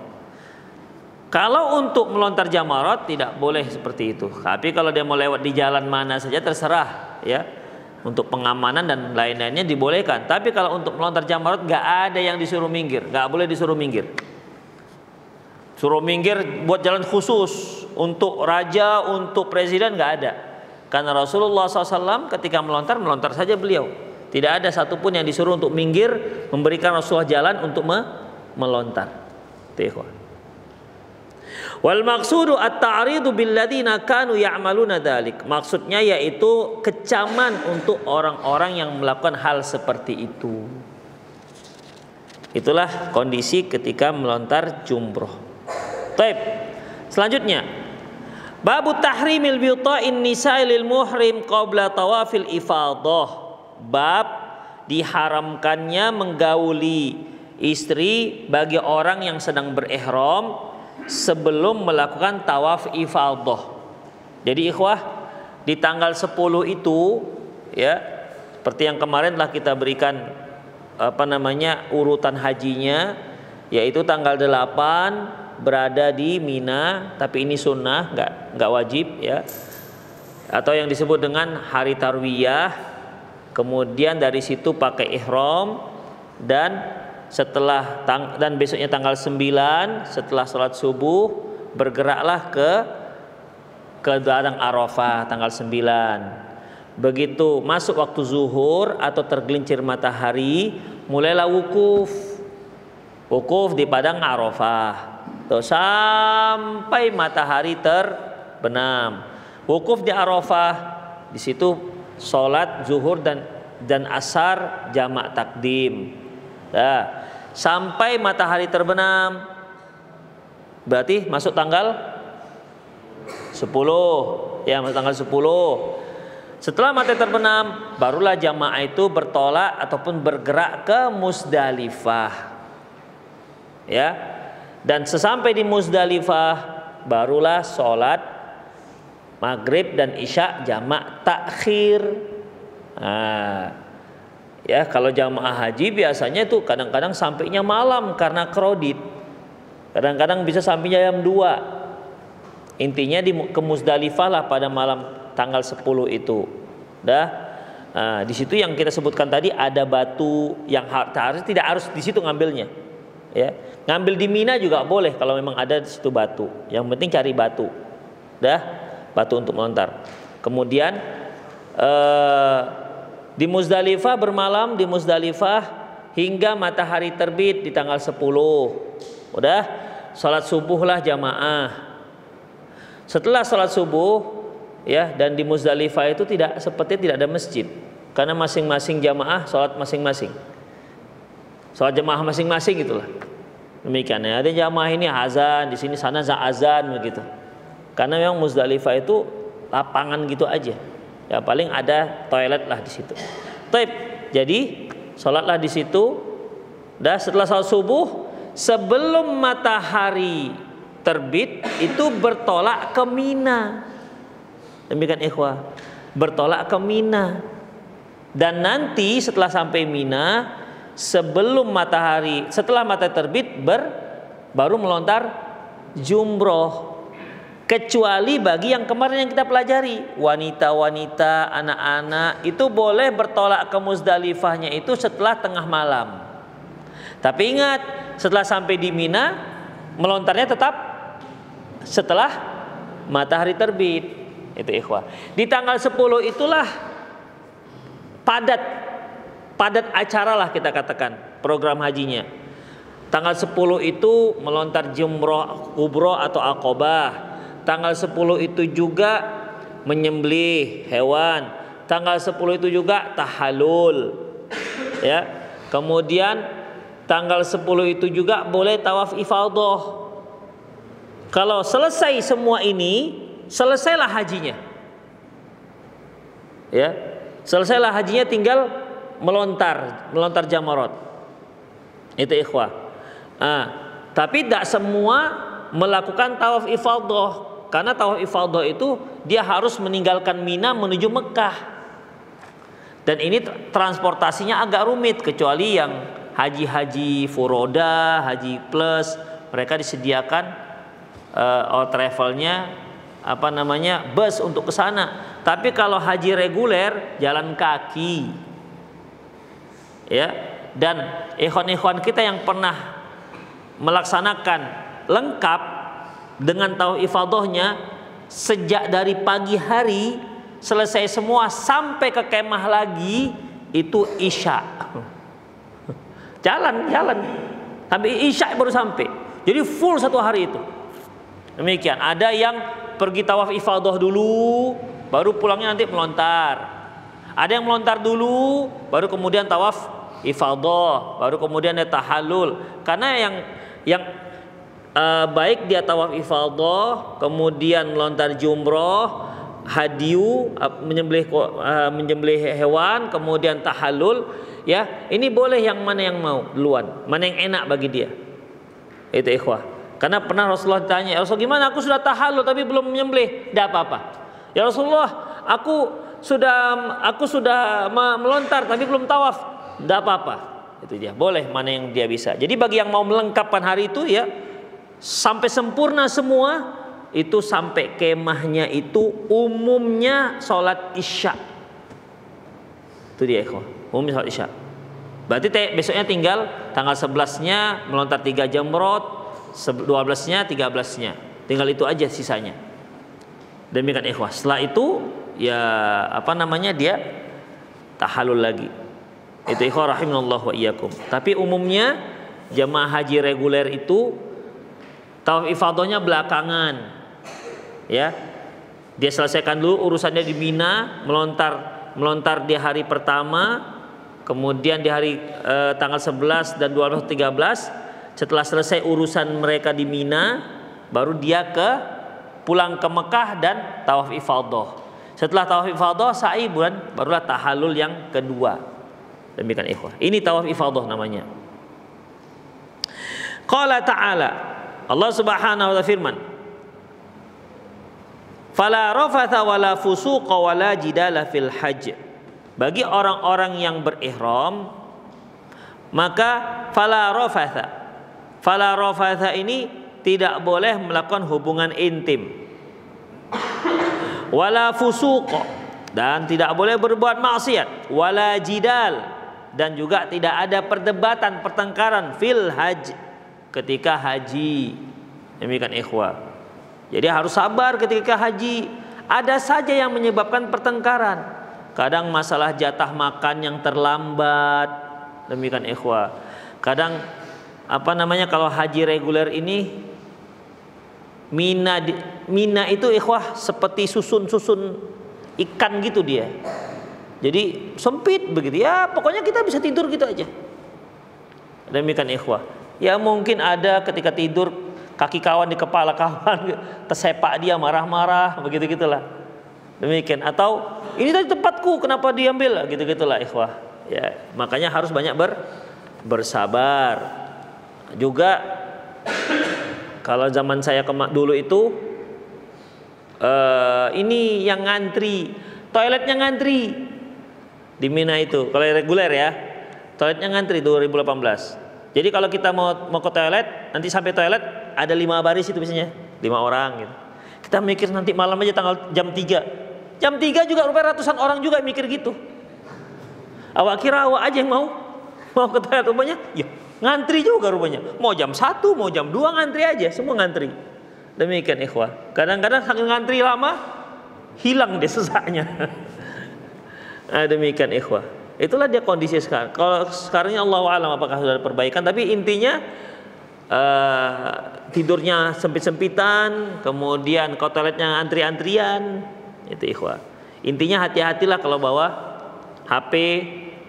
Kalau untuk melontar jamarat tidak boleh seperti itu. Tapi kalau dia mau lewat di jalan mana saja terserah, ya. Untuk pengamanan dan lain-lainnya dibolehkan. Tapi kalau untuk melontar jamarat nggak ada yang disuruh minggir, nggak boleh disuruh minggir. Suruh minggir buat jalan khusus untuk raja, untuk presiden nggak ada. Karena Rasulullah SAW ketika melontar saja beliau. Tidak ada satupun yang disuruh untuk minggir, memberikan Rasulullah jalan untuk melontar. Wal maqsudu at-ta'ridu bil ladzina kanu ya'maluna dzalik. Maksudnya yaitu kecaman untuk orang-orang yang melakukan hal seperti itu. Itulah kondisi ketika melontar jumroh. Baik. Selanjutnya, babu tahrimil bi'ta'in nisa'i lil muhrim qabla tawafil ifadah. Bab diharamkannya menggauli istri bagi orang yang sedang berihram sebelum melakukan tawaf ifadah. Jadi ikhwah, di tanggal 10 itu, ya, seperti yang kemarin telah kita berikan urutan hajinya, yaitu tanggal 8 berada di Mina, tapi ini sunnah, enggak wajib, ya. Atau yang disebut dengan hari tarwiyah. Kemudian dari situ pakai ihram, dan besoknya tanggal 9 setelah sholat subuh bergeraklah ke Padang Arafah tanggal 9. Begitu masuk waktu zuhur atau tergelincir matahari, mulailah wukuf di Padang Arafah sampai matahari terbenam. Wukuf di Arafah, di situ sholat zuhur dan asar jamak takdim. Nah, sampai matahari terbenam, berarti masuk tanggal 10, ya, masuk tanggal 10. Setelah matahari terbenam, barulah jamaah itu bertolak ataupun bergerak ke Muzdalifah. Ya. Dan sesampai di Muzdalifah, barulah sholat maghrib dan isya jamak takhir. Nah, ya, kalau jamaah haji biasanya tuh kadang-kadang sampainya malam karena kredit. Kadang-kadang bisa sampai jam 2. Intinya ke Muzdalifah lah pada malam tanggal 10 itu. Di situ yang kita sebutkan tadi ada batu yang tidak harus di situ ngambilnya. Ya, ngambil di Mina juga boleh kalau memang ada di situ batu. Yang penting cari batu. Batu untuk melontar. Kemudian di Muzdalifah bermalam di Muzdalifah hingga matahari terbit di tanggal 10. Udah, salat subuh lah jamaah. Setelah salat subuh, ya, dan di Muzdalifah itu tidak ada masjid, karena masing-masing jamaah salat masing-masing, salat jamaah masing-masing itulah. Demikian ya, ada jamaah ini azan di sini sana azan begitu. Karena memang Muzdalifah itu lapangan gitu aja. Ya paling ada toilet lah di situ. Jadi salatlah di situ. Setelah salat subuh, sebelum matahari terbit itu bertolak ke Mina. Demikian ikhwah, bertolak ke Mina. Dan nanti setelah sampai Mina, setelah matahari terbit baru melontar jumroh. Kecuali bagi yang kemarin yang kita pelajari, wanita-wanita, anak-anak itu boleh bertolak ke Muzdalifahnya itu setelah tengah malam. Tapi ingat, setelah sampai di Mina, melontarnya tetap setelah matahari terbit. Itu ikhwah. Di tanggal 10 itulah padat acara lah kita katakan program hajinya. Tanggal 10 itu melontar jumroh kubro atau aqobah. Tanggal 10 itu juga menyembelih hewan. Tanggal 10 itu juga tahallul. Ya. Kemudian tanggal 10 itu juga boleh tawaf ifadah. Kalau selesai semua ini, selesailah hajinya. Ya. Selesailah hajinya, tinggal melontar jamarat. Itu ikhwah. Tapi tidak semua melakukan tawaf ifadah. Karena tawaf ifadah itu dia harus meninggalkan Mina menuju Mekah. Dan ini transportasinya agak rumit, kecuali yang haji furoda, haji plus, mereka disediakan travelnya bus untuk ke sana. Tapi kalau haji reguler jalan kaki. Ya. Dan ikhwan-ikhwan kita yang pernah melaksanakan lengkap dengan tawaf ifadahnya sejak dari pagi hari selesai semua sampai ke kemah lagi itu isya. Jalan tapi isya baru sampai. Jadi full satu hari itu. Demikian. Ada yang pergi tawaf ifadah dulu, baru pulangnya nanti melontar. Ada yang melontar dulu, baru kemudian tawaf ifadah, baru kemudian dia tahallul. Karena yang baik dia tawaf ifadah, kemudian melontar jumroh, hadiyu, menyembelih hewan, kemudian tahallul, ya. Ini boleh yang mana yang mau duluan, mana yang enak bagi dia. Itu ikhwah. Karena pernah Rasulullah ditanya, ya Rasulullah, gimana aku sudah tahallul tapi belum menyembelih? Tidak apa-apa. Ya Rasulullah, aku sudah melontar tapi belum tawaf. Tidak apa-apa. Itu dia. Boleh mana yang dia bisa. Jadi bagi yang mau melengkapkan hari itu, ya, sampai sempurna semua, itu sampai kemahnya itu umumnya sholat isya. Itu dia ikhwah, umumnya sholat isya. Berarti besoknya tinggal tanggal 11-nya melontar 3 jamrot, 12-nya, 13-nya. Tinggal itu aja sisanya. Demikian ikhwah. Setelah itu ya dia tahallul lagi. Itu ikhwah rahimanallah wa iyyakum. Tapi umumnya jamaah haji reguler itu tawaf ifadahnya belakangan. Ya. Dia selesaikan dulu urusannya di Mina, melontar di hari pertama, kemudian di hari tanggal 11 dan 12 13, setelah selesai urusan mereka di Mina, baru dia pulang ke Mekah dan tawaf ifadah. Setelah tawaf ifadah, sa'i barulah tahallul yang kedua. Demikian ikhwah. Ini tawaf ifadah namanya. Qala ta'ala, Allah Subhanahu wa ta'ala firman, fala rafatha wala fusuqa wala jidala fil hajj. Bagi orang-orang yang berihram, maka fala rafatha. Fala rafatha ini tidak boleh melakukan hubungan intim. Wala fusuqa, dan tidak boleh berbuat maksiat. Wala jidal, dan juga tidak ada perdebatan, pertengkaran fil hajj, ketika haji. Demikian ikhwah. Jadi harus sabar ketika haji. Ada saja yang menyebabkan pertengkaran. Kadang masalah jatah makan yang terlambat. Demikian ikhwah. Kadang kalau haji reguler ini, Mina itu ikhwah seperti susun-susun ikan gitu dia. Jadi sempit begitu. Ya pokoknya kita bisa tidur gitu aja. Demikian ikhwah. Ya mungkin ada ketika tidur kaki kawan di kepala kawan, tersepak dia marah-marah, begitu-gitulah. Demikian. Atau ini tadi tempatku, kenapa diambil? Gitu-gitulah ikhwah. Ya, makanya harus banyak bersabar. Juga kalau zaman saya dulu itu ini yang ngantri, toiletnya ngantri di Mina itu. Kalau reguler ya, toiletnya ngantri 2018. Jadi kalau kita mau ke toilet, nanti sampai toilet ada 5 baris itu biasanya, 5 orang gitu. Kita mikir nanti malam aja tanggal jam 3. Jam 3 juga rupanya ratusan orang juga mikir gitu. Awak kira awak aja yang mau ke toilet rupanya? Ya, ngantri juga rupanya. Mau jam 1, mau jam 2 ngantri aja, semua ngantri. Demikian ikhwah. Kadang-kadang saking ngantri lama, hilang deh sesaknya. Nah, demikian ikhwah. Itulah dia kondisi sekarang. Kalau sekarang Allah alam apakah sudah ada perbaikan, tapi intinya tidurnya sempit-sempitan, kemudian ke toiletnya antri-antrian. Itu ikhwah. Intinya hati-hatilah kalau bawa HP,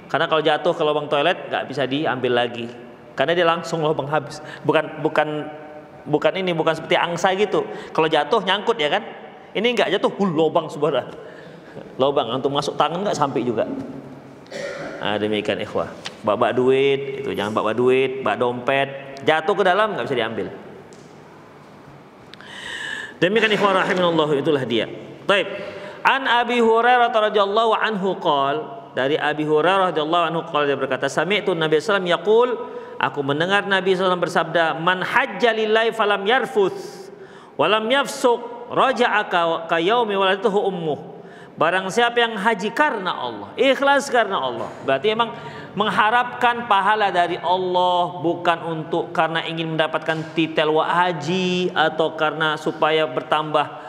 karena kalau jatuh ke lubang toilet nggak bisa diambil lagi. Karena dia langsung lubang habis. Bukan seperti angsa gitu. Kalau jatuh nyangkut ya kan. Ini enggak jatuh, lubang saudara. Lubang untuk masuk tangan enggak sampai juga. Nah, demikian ikhwah. Bawa duit, itu jangan bawa duit, bawa dompet, jatuh ke dalam enggak bisa diambil. Demikian ikhwah rahimanallah, itulah dia. Baik. An Abi Hurairah radhiyallahu anhu qol, dari Abi Hurairah radhiyallahu anhu qol, dia berkata, sami'tu Nabi sallallahu alaihi wasallam yaqul, aku mendengar Nabi SAW bersabda, man hajja lillahi falam yarfuth walam yafsuq raja'a ka yaumi waladatuhu ummuh. Barang siapa yang haji karena Allah, ikhlas karena Allah, berarti memang mengharapkan pahala dari Allah, bukan untuk karena ingin mendapatkan titel haji atau karena supaya bertambah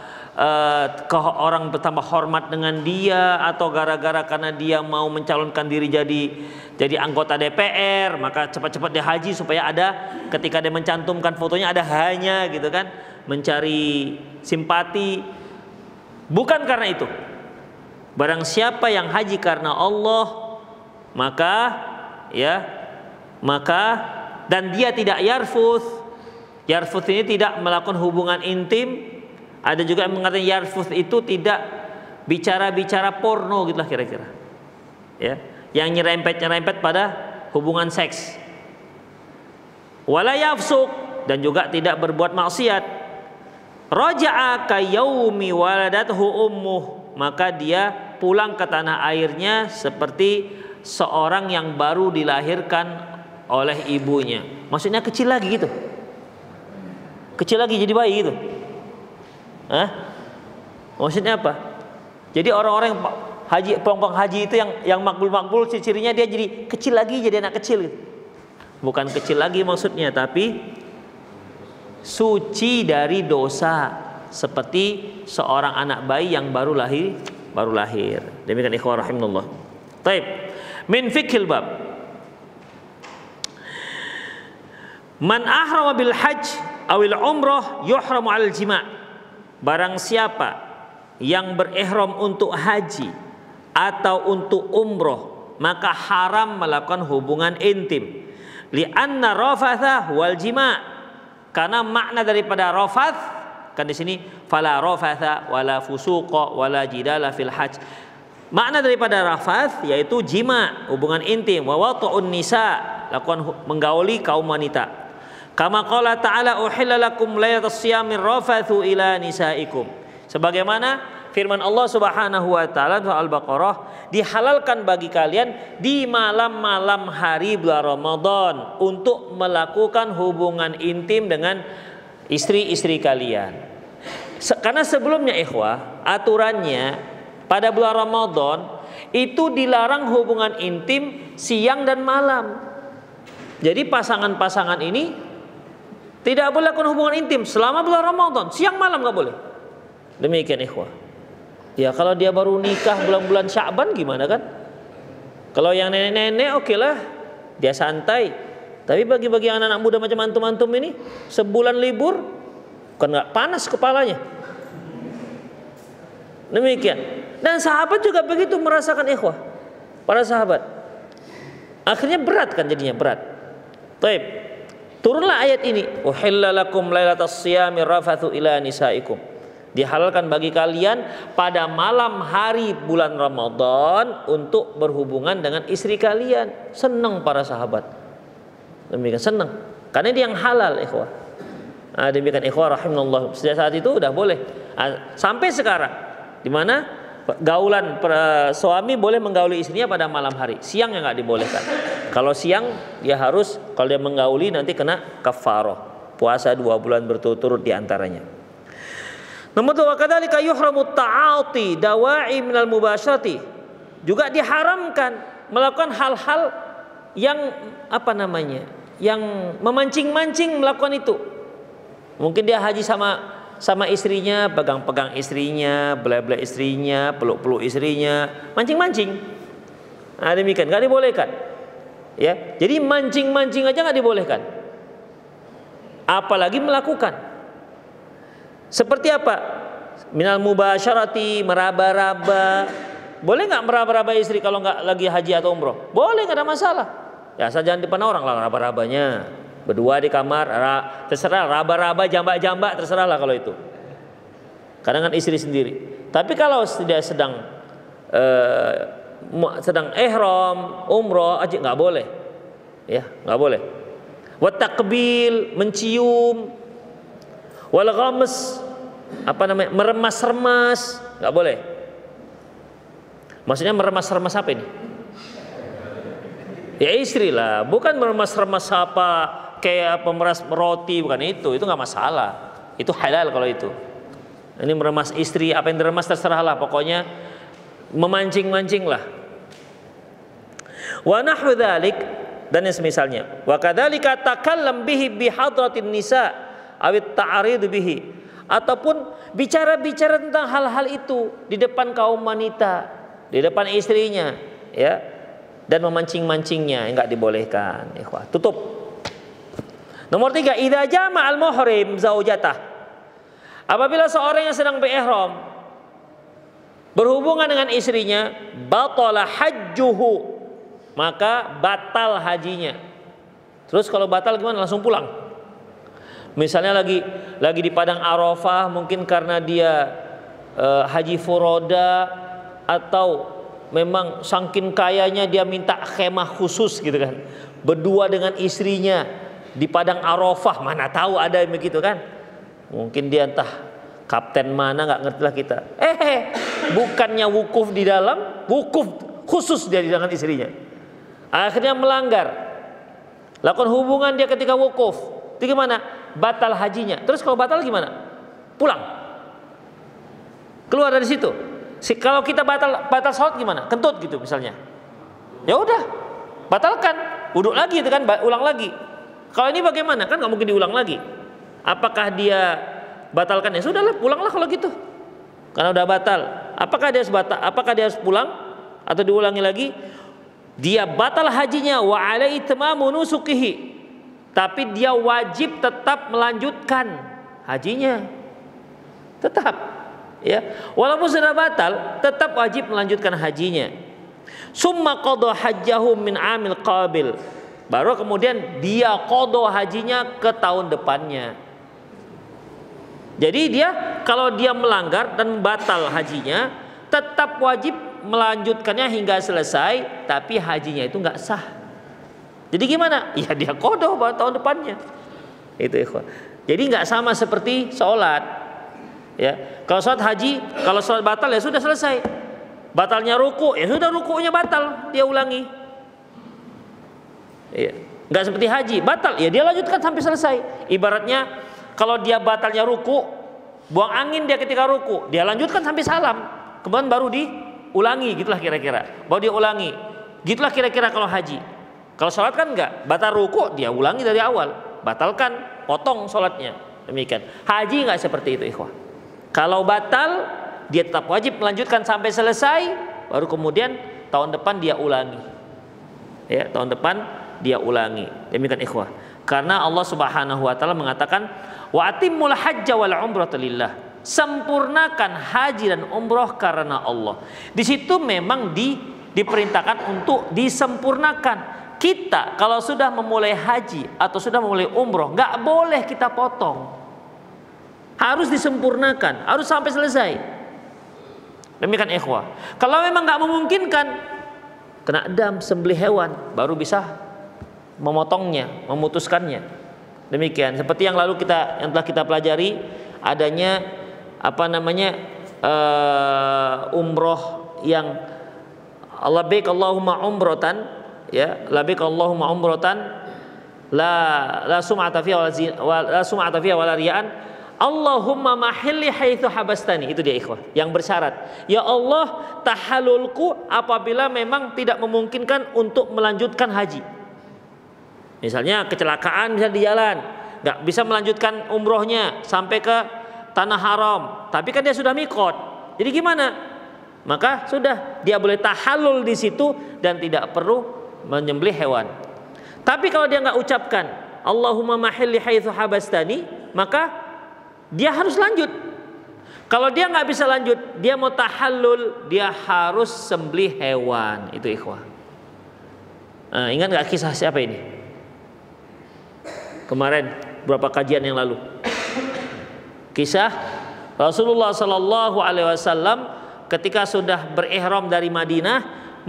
orang bertambah hormat dengan dia, atau gara-gara karena dia mau mencalonkan diri jadi anggota DPR, maka cepat-cepat dia haji supaya ada ketika dia mencantumkan fotonya ada hanya gitu kan, mencari simpati. Bukan karena itu. Barang siapa yang haji karena Allah, maka dan dia tidak yarfuth. Yarfuth ini tidak melakukan hubungan intim. Ada juga yang mengatakan yarfuth itu tidak bicara-bicara porno gitulah kira-kira. Ya, yang nyerempet pada hubungan seks. Wala yafsuq, dan juga tidak berbuat maksiat. Raja'a ka yaumi waladatuhu ummuh, maka dia pulang ke tanah airnya seperti seorang yang baru dilahirkan oleh ibunya. Maksudnya kecil lagi gitu. Kecil lagi jadi bayi gitu. Maksudnya apa? Jadi orang-orang haji, pelompong haji itu yang makbul-makbul, ciri-cirinya dia jadi kecil lagi, jadi anak kecil gitu. Bukan kecil lagi maksudnya, tapi suci dari dosa, seperti seorang anak bayi yang baru lahir. Demikian ikhwah rahimanallah. Taib. Min fiqhil bab. Man ahrama bil hajj awil umrah yuhramu al jima'. Barang siapa yang berihram untuk haji atau untuk umroh, maka haram melakukan hubungan intim. Li'anna rafatha wal jima', karena makna daripada rafath Kan di sini fala rafatha wala fusuqa wala jidala fil hajj. Makna daripada rafath yaitu jima, hubungan intim, wa wata'un nisa, lakukan menggauli kaum wanita. Kama qala ta'ala uhilla lakum laylatas siyamir rafathu ila nisaikum. Sebagaimana firman Allah Subhanahu wa taala surah Al-Baqarah, dihalalkan bagi kalian di malam-malam hari bulan Ramadan untuk melakukan hubungan intim dengan istri-istri kalian. Karena sebelumnya ikhwah, aturannya pada bulan Ramadan itu dilarang hubungan intim siang dan malam. Jadi pasangan-pasangan ini tidak boleh melakukan hubungan intim selama bulan Ramadan, siang malam nggak boleh. Demikian ikhwah. Ya kalau dia baru nikah bulan-bulan Sya'ban gimana kan? Kalau yang nenek-nenek oke lah, dia santai. Tapi bagi-bagi anak-anak muda macam antum-antum ini, sebulan libur kan nggak panas kepalanya. Demikian. Dan sahabat juga begitu merasakan ikhwah. Para sahabat. Akhirnya berat kan jadinya, berat. Taib. Turunlah ayat ini. Uhilla lakum lailatas siyami rafathu ila nisaikum. Dihalalkan bagi kalian pada malam hari bulan Ramadan untuk berhubungan dengan istri kalian. Senang para sahabat. Demikian senang. Karena dia yang halal ikhwah. Demikian ikhwah rahimallahu. Sejak saat itu udah boleh. Sampai sekarang di mana gaulan suami boleh menggauli istrinya pada malam hari. Siang yang nggak dibolehkan. Kalau siang dia harus, kalau dia menggauli nanti kena kafarah. Puasa 2 bulan berturut-turut di antaranya. Nomor 2, kadzalika yuhramu ta'ati dawa'i minal mubasyarati. Juga diharamkan melakukan hal-hal yang yang memancing-mancing melakukan itu. Mungkin dia haji sama istrinya, pegang-pegang istrinya, belai-belai istrinya, peluk-peluk istrinya, mancing-mancing. Demikian, nggak dibolehkan. Ya, jadi mancing-mancing aja nggak dibolehkan. Apalagi melakukan. Seperti apa? Minal mubasyarati, meraba-raba. Boleh nggak meraba-raba istri kalau nggak lagi haji atau umroh? Boleh, nggak ada masalah. Ya asal jangan di depan orang lah raba-rabanya. Berdua di kamar, terserah raba-raba, jambak-jambak, terserah lah kalau itu. Kadang kan istri sendiri. Tapi kalau dia sedang ihram, umroh, haji nggak boleh. Ya, nggak boleh. Wa taqbil, mencium. Wal ghamas, meremas-remas, nggak boleh. Maksudnya meremas-remas apa ini? Ya istri lah, bukan meremas-remas apa kayak pemeras roti, bukan itu nggak masalah. Itu halal kalau itu. Ini meremas istri, apa yang diremas terserah lah, pokoknya memancing-mancing lah. Wa nahwu dzalik, dan yang semisalnya. Wa kadzalika takallam bihi bi hadratin nisa. Awit ta'arid bihi, ataupun bicara-bicara tentang hal-hal itu di depan kaum wanita, di depan istrinya, ya, dan memancing-mancingnya, enggak dibolehkan. Ikhwah, tutup. Nomor 3, idza jama'al muhrim zaujatah. Apabila seorang yang sedang berihram berhubungan dengan istrinya, batala hajjuhu, maka batal hajinya. Terus kalau batal gimana? Langsung pulang. Misalnya lagi di padang Arafah, mungkin karena dia haji furoda, atau memang saking kayanya dia minta khemah khusus gitu kan, berdua dengan istrinya di padang Arafah, mana tahu ada yang begitu kan? Mungkin dia entah kapten mana, nggak ngerti lah kita. Bukannya wukuf di dalam, wukuf khusus dia dengan istrinya. Akhirnya melanggar, lakukan hubungan dia ketika wukuf. Itu gimana? Batal hajinya. Terus kalau batal gimana? Pulang. Keluar dari situ. Kalau kita batal sholat gimana? Kentut gitu misalnya. Ya udah, batalkan. Wudhu lagi itu kan, ulang lagi. Kalau ini bagaimana? Kan nggak mungkin diulang lagi. Apakah dia batalkan? Ya sudahlah, pulanglah kalau gitu. Karena udah batal. Apakah dia harus pulang atau diulangi lagi? Dia batal hajinya, wa alaihi tamamu nusukihi. Tapi dia wajib tetap melanjutkan hajinya. Tetap, ya. Walaupun sudah batal, tetap wajib melanjutkan hajinya. Summa qada hajjahu min amil qabil. Baru kemudian dia qada hajinya ke tahun depannya. Jadi dia kalau dia melanggar dan batal hajinya, tetap wajib melanjutkannya hingga selesai, tapi hajinya itu nggak sah. Jadi gimana? Ya dia qadha tahun depannya. Itu ikhwan. Jadi nggak sama seperti sholat. Ya, kalau sholat haji, kalau sholat batal ya sudah selesai. Batalnya ruku, ya sudah rukunya batal, dia ulangi. Ya. Nggak seperti haji, batal, ya dia lanjutkan sampai selesai. Ibaratnya kalau dia batalnya ruku, buang angin dia ketika ruku, dia lanjutkan sampai salam, kemudian baru diulangi, gitulah kira-kira. Baru dia ulangi, gitulah kira-kira kalau haji. Kalau sholat kan enggak, batal ruku dia ulangi dari awal, batalkan, potong sholatnya. Demikian. Haji enggak seperti itu, ikhwah. Kalau batal, dia tetap wajib melanjutkan sampai selesai, baru kemudian tahun depan dia ulangi. Ya, tahun depan dia ulangi. Demikian ikhwah. Karena Allah Subhanahu wa taala mengatakan, "Wa atimmul hajja wal umrata lillah." Sempurnakan haji dan umroh karena Allah. Di situ memang diperintahkan untuk disempurnakan. Kita kalau sudah memulai haji atau sudah memulai umroh, nggak boleh kita potong. Harus disempurnakan, harus sampai selesai. Demikian ikhwah. Kalau memang nggak memungkinkan, kena dam, sembelih hewan, baru bisa memotongnya, memutuskannya. Demikian. Seperti yang lalu yang telah kita pelajari, adanya umroh yang labbaik Allahumma umratan, ya, labbaik Allahumma umratan la sum'ata fiha wala riya'an, Allahumma mahilli haitsu habastani. Itu dia ikhwah, yang bersyarat, ya Allah, tahallulku apabila memang tidak memungkinkan untuk melanjutkan haji. Misalnya kecelakaan bisa di jalan, nggak bisa melanjutkan umrohnya sampai ke tanah haram, tapi kan dia sudah miqat. Jadi gimana? Maka sudah dia boleh tahallul di situ dan tidak perlu menyembelih hewan. Tapi kalau dia nggak ucapkan Allahumma mahilli haitsu habastani, maka dia harus lanjut. Kalau dia nggak bisa lanjut, dia mau tahallul, dia harus sembelih hewan. Itu ikhwah. Nah, ingat nggak kisah siapa ini? Kemarin beberapa kajian yang lalu. Kisah Rasulullah Sallallahu Alaihi Wasallam ketika sudah berihram dari Madinah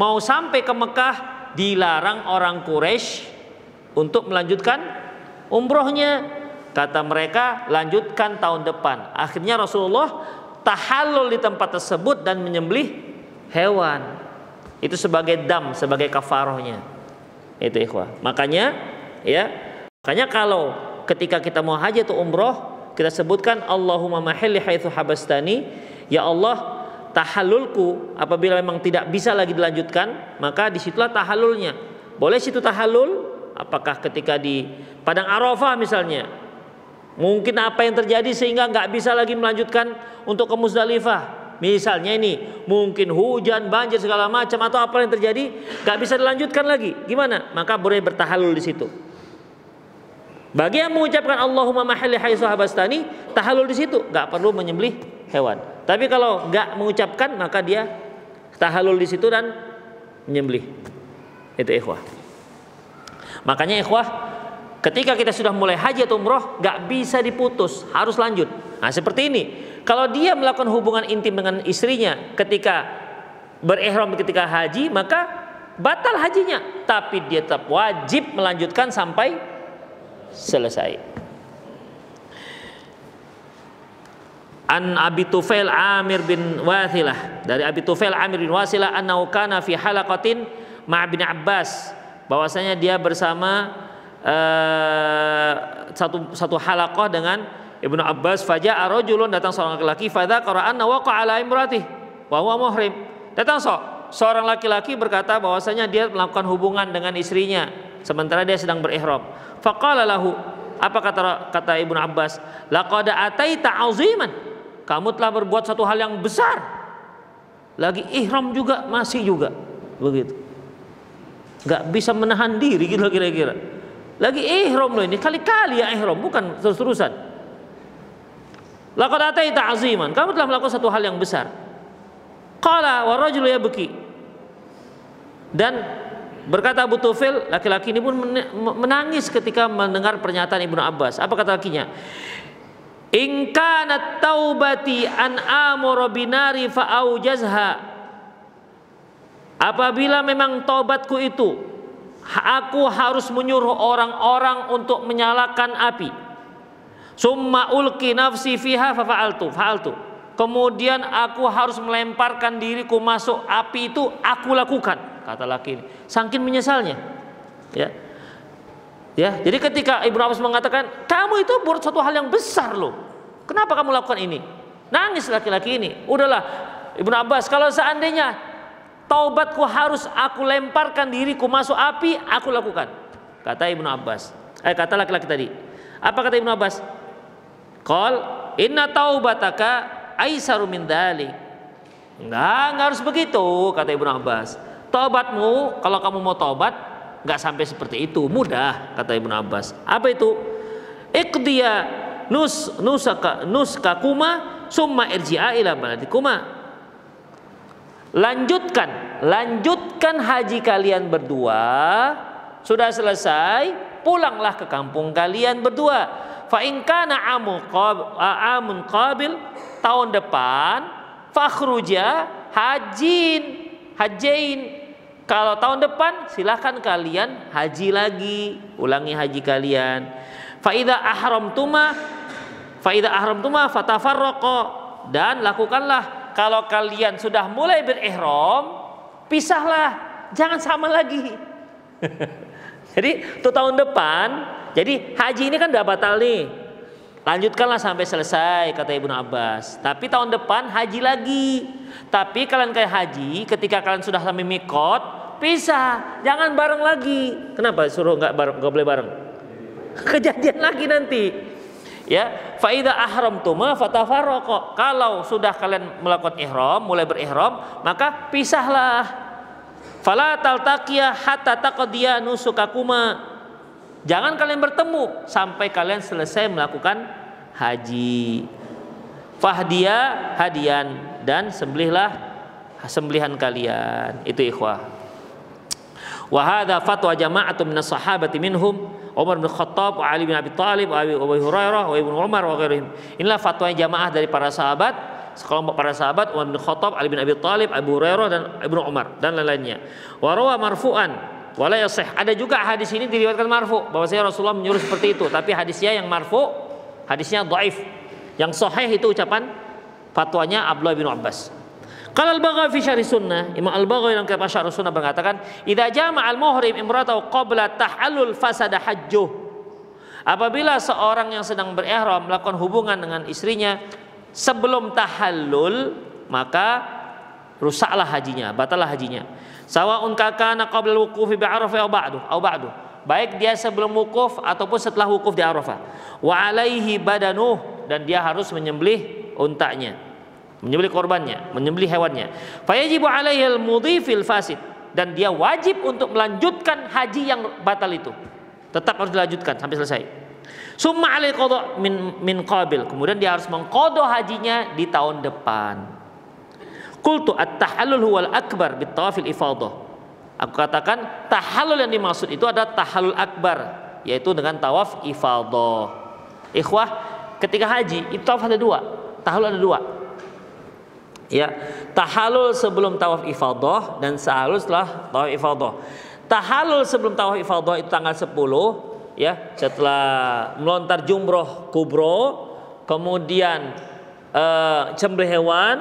mau sampai ke Mekah, dilarang orang Quraisy untuk melanjutkan umrohnya. Kata mereka, lanjutkan tahun depan. Akhirnya Rasulullah tahallul di tempat tersebut dan menyembelih hewan. Itu sebagai dam, sebagai kafarohnya. Itu ikhwah. Makanya kalau ketika kita mau haji atau umroh, kita sebutkan Allahumma mahilli haitsu habastani, ya Allah, tahallulku apabila memang tidak bisa lagi dilanjutkan, maka disitulah tahallulnya. Boleh situ tahallul, apakah ketika di Padang Arafah misalnya, mungkin apa yang terjadi sehingga nggak bisa lagi melanjutkan untuk ke Muzdalifah. Misalnya ini mungkin hujan, banjir segala macam atau apa yang terjadi, nggak bisa dilanjutkan lagi. Gimana? Maka boleh bertahallul di situ. Bagi yang mengucapkan Allahumma mahilli haitsu habastani, tahallul di situ, nggak perlu menyembelih hewan. Tapi kalau nggak mengucapkan, maka dia tahallul di situ dan menyembelih. Itu ikhwah. Makanya ikhwah, ketika kita sudah mulai haji atau umroh, nggak bisa diputus, harus lanjut. Nah seperti ini, kalau dia melakukan hubungan intim dengan istrinya ketika berihram ketika haji, maka batal hajinya, tapi dia tetap wajib melanjutkan sampai selesai. An Abi Tufail Amir bin Wathilah, dari Abi Tufail Amir bin Wathilah, annahu kana fi halaqatin ma' bin Abbas, bahwasanya dia bersama satu halaqah dengan Ibnu Abbas. Faja'a rajulun, datang seorang laki-laki, fadzakara anna waqa'a ala imratih wa huwa muhrim. Datang seorang laki-laki berkata bahwasanya dia melakukan hubungan dengan istrinya sementara dia sedang berihram. Faqala lahu, apa kata Ibnu Abbas? Laqad ataita 'aziman, kamu telah berbuat satu hal yang besar. Lagi ihram juga, masih juga begitu. Enggak bisa menahan diri gitu kira-kira. Lagi ihram loh ini, kali-kali ya ihram, bukan terus-terusan. Laqad ataita 'aziman, kamu telah melakukan satu hal yang besar. Qala wa rajulu yabki. Dan berkata Abu Tufail, laki-laki ini pun menangis ketika mendengar pernyataan Ibnu Abbas. Apa kata lakinya? In kanat taubati an amura binari fa aujazha. Apabila memang taubatku itu aku harus menyuruh orang-orang untuk menyalakan api. Summa ulqi nafsi fiha fa fa'altu. Kemudian aku harus melemparkan diriku masuk api itu, aku lakukan, kata laki ini. Saking menyesalnya. Ya. Ya, jadi ketika Ibnu Abbas mengatakan, "Kamu itu buat suatu hal yang besar loh. Kenapa kamu lakukan ini?" Nangis laki-laki ini. Udahlah, Ibnu Abbas, kalau seandainya taubatku harus aku lemparkan diriku masuk api, aku lakukan. Kata Ibnu Abbas. Kata laki-laki tadi. Apa kata Ibnu Abbas? Qal inna taubataka aisaru min dzalik. Enggak harus begitu, kata Ibnu Abbas. Taubatmu, kalau kamu mau taubat, enggak sampai seperti itu, mudah, kata Ibnu Abbas. Apa itu? Iqdiya nuskakuma summa irji'a ila baladikuma. Lanjutkan haji kalian berdua. Sudah selesai, pulanglah ke kampung kalian berdua. Fa in kana amun qabil, tahun depan, fakhruja hajain. Kalau tahun depan silahkan kalian haji lagi, ulangi haji kalian. Fa idza ahramtuma fatafarraqa, dan lakukanlah kalau kalian sudah mulai berihram, pisahlah, jangan sama lagi. Jadi itu tahun depan, jadi haji ini kan udah batal nih. Lanjutkanlah sampai selesai, kata Ibnu Abbas. Tapi tahun depan haji lagi. Tapi kalian kayak haji, ketika kalian sudah sampai mikot, pisah, jangan bareng lagi. Kenapa suruh nggak boleh bareng? Kejadian lagi nanti. Ya, fa idza ahramtuma fatafarraqa. Kalau sudah kalian melakukan ihram, mulai berihram, maka pisahlah. Fala taltaqiya hatta taqdiya nusukakuma. Jangan kalian bertemu sampai kalian selesai melakukan haji. Fahdiya hadian, dan sembelihlah sembelihan kalian. Itu ikhwah. Wa hadza fatwa jama'atun minas sahabati minhum Umar bin Khattab, Ali bin Abi Thalib, Abu Hurairah, wa Ibnu Umar wa ghairihim. Inilah fatwa jamaah dari para sahabat, sekelompok para sahabat, Umar bin Khattab, Ali bin Abi Thalib, Abu Hurairah dan Ibnu Umar dan lain-lainnya. Wa rawa marfu'an wa la yasih. Ada juga hadis ini diriwayatkan marfu, bahwasanya Rasulullah menyuruh seperti itu, tapi hadisnya yang marfu, hadisnya dhaif. Yang sahih itu ucapan fatwanya Abdullah bin Abbas. Qala al-Baghawi fi syarh sunnah, Imam al-Baghawi dalam kitab syarh sunnah berkatakan, idza jama'a al-muhrim imra'atahu qabla tahallul fasada hajjuh. Apabila seorang yang sedang berihram melakukan hubungan dengan istrinya sebelum tahallul, maka rusaklah hajinya, batallah hajinya. Sawa'un kana qabla al-wuqufi bi Arafah aw ba'du. Baik dia sebelum wukuf ataupun setelah wukuf di Arafah. Wa alaihi badanuh, dan dia harus menyembelih untanya, menyembelih korbannya, menyembelih hewannya. Fayajibu alaihi al-mudhifil fasid, dan dia wajib untuk melanjutkan haji yang batal itu. Tetap harus dilanjutkan sampai selesai. Summa alaihi qada min qabil, kemudian dia harus mengqada hajinya di tahun depan. Qultu at-tahallul huwal akbar bit tawafil ifadah. Aku katakan tahallul yang dimaksud itu adalah tahallul akbar, yaitu dengan tawaf ifadah. Ikhwah, ketika haji itu tawaf ada dua, tahallul ada dua. Ya, tahallul sebelum tawaf ifadah dan tahallul setelah tawaf ifadah. Tahallul sebelum tawaf ifadah itu tanggal 10, ya, setelah melontar jumroh kubro, kemudian sembelih hewan,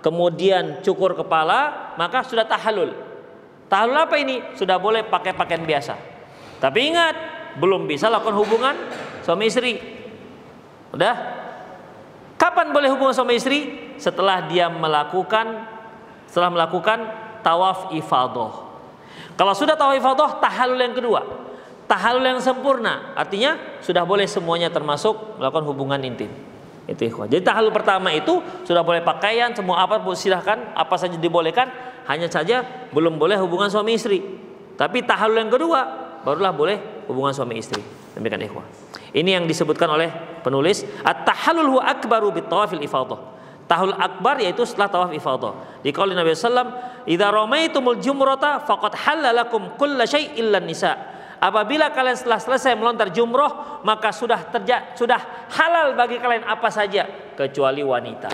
kemudian cukur kepala, maka sudah tahallul. Tahallul apa ini? Sudah boleh pakai pakaian biasa. Tapi ingat, belum bisa lakukan hubungan suami istri. Udah? Kapan boleh hubungan suami istri? Setelah dia melakukan tawaf ifadah. Kalau sudah tawaf ifadah, tahallul yang kedua, tahallul yang sempurna, artinya sudah boleh semuanya termasuk melakukan hubungan intim. Itu ikhwan. Jadi tahallul pertama itu sudah boleh pakaian, semua apa silahkan, apa saja dibolehkan, hanya saja belum boleh hubungan suami istri. Tapi tahallul yang kedua barulah boleh hubungan suami istri. Demikian ikhwan. Ini yang disebutkan oleh penulis, at-tahallul huwa akbaru bit tawafil ifadah. Tahallul akbar yaitu setelah tawaf ifadah. Di qauli Nabi sallallahu alaihi wasallam, "Idza ramaitumul jumrata faqad halalakum kullu syai' illa nisa." apabila kalian setelah selesai melontar jumroh, maka sudah halal bagi kalian apa saja kecuali wanita.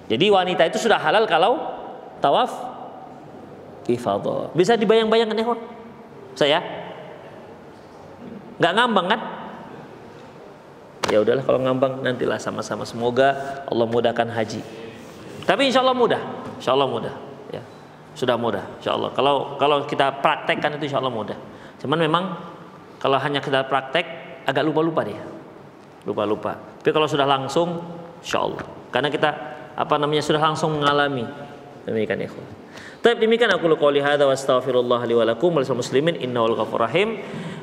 Jadi wanita itu sudah halal kalau tawaf ifadah. Bisa dibayang-bayangkan ya, saya nggak ngambang kan? Ya udahlah kalau ngambang nantilah sama-sama. Semoga Allah mudahkan haji. Tapi insya Allah mudah, insya Allah mudah. Ya, sudah mudah, insya Allah. Kalau kita praktekkan itu insya Allah mudah. Cuman memang kalau hanya kita praktek agak lupa-lupa dia, lupa-lupa. Tapi kalau sudah langsung, insya Allah. Karena kita sudah langsung mengalami. Demikian ikhwan. Tapi demikian aku qouli hadza wa astaghfirullah li wa lakum wa lisal muslimin innahu ghafurur rahim.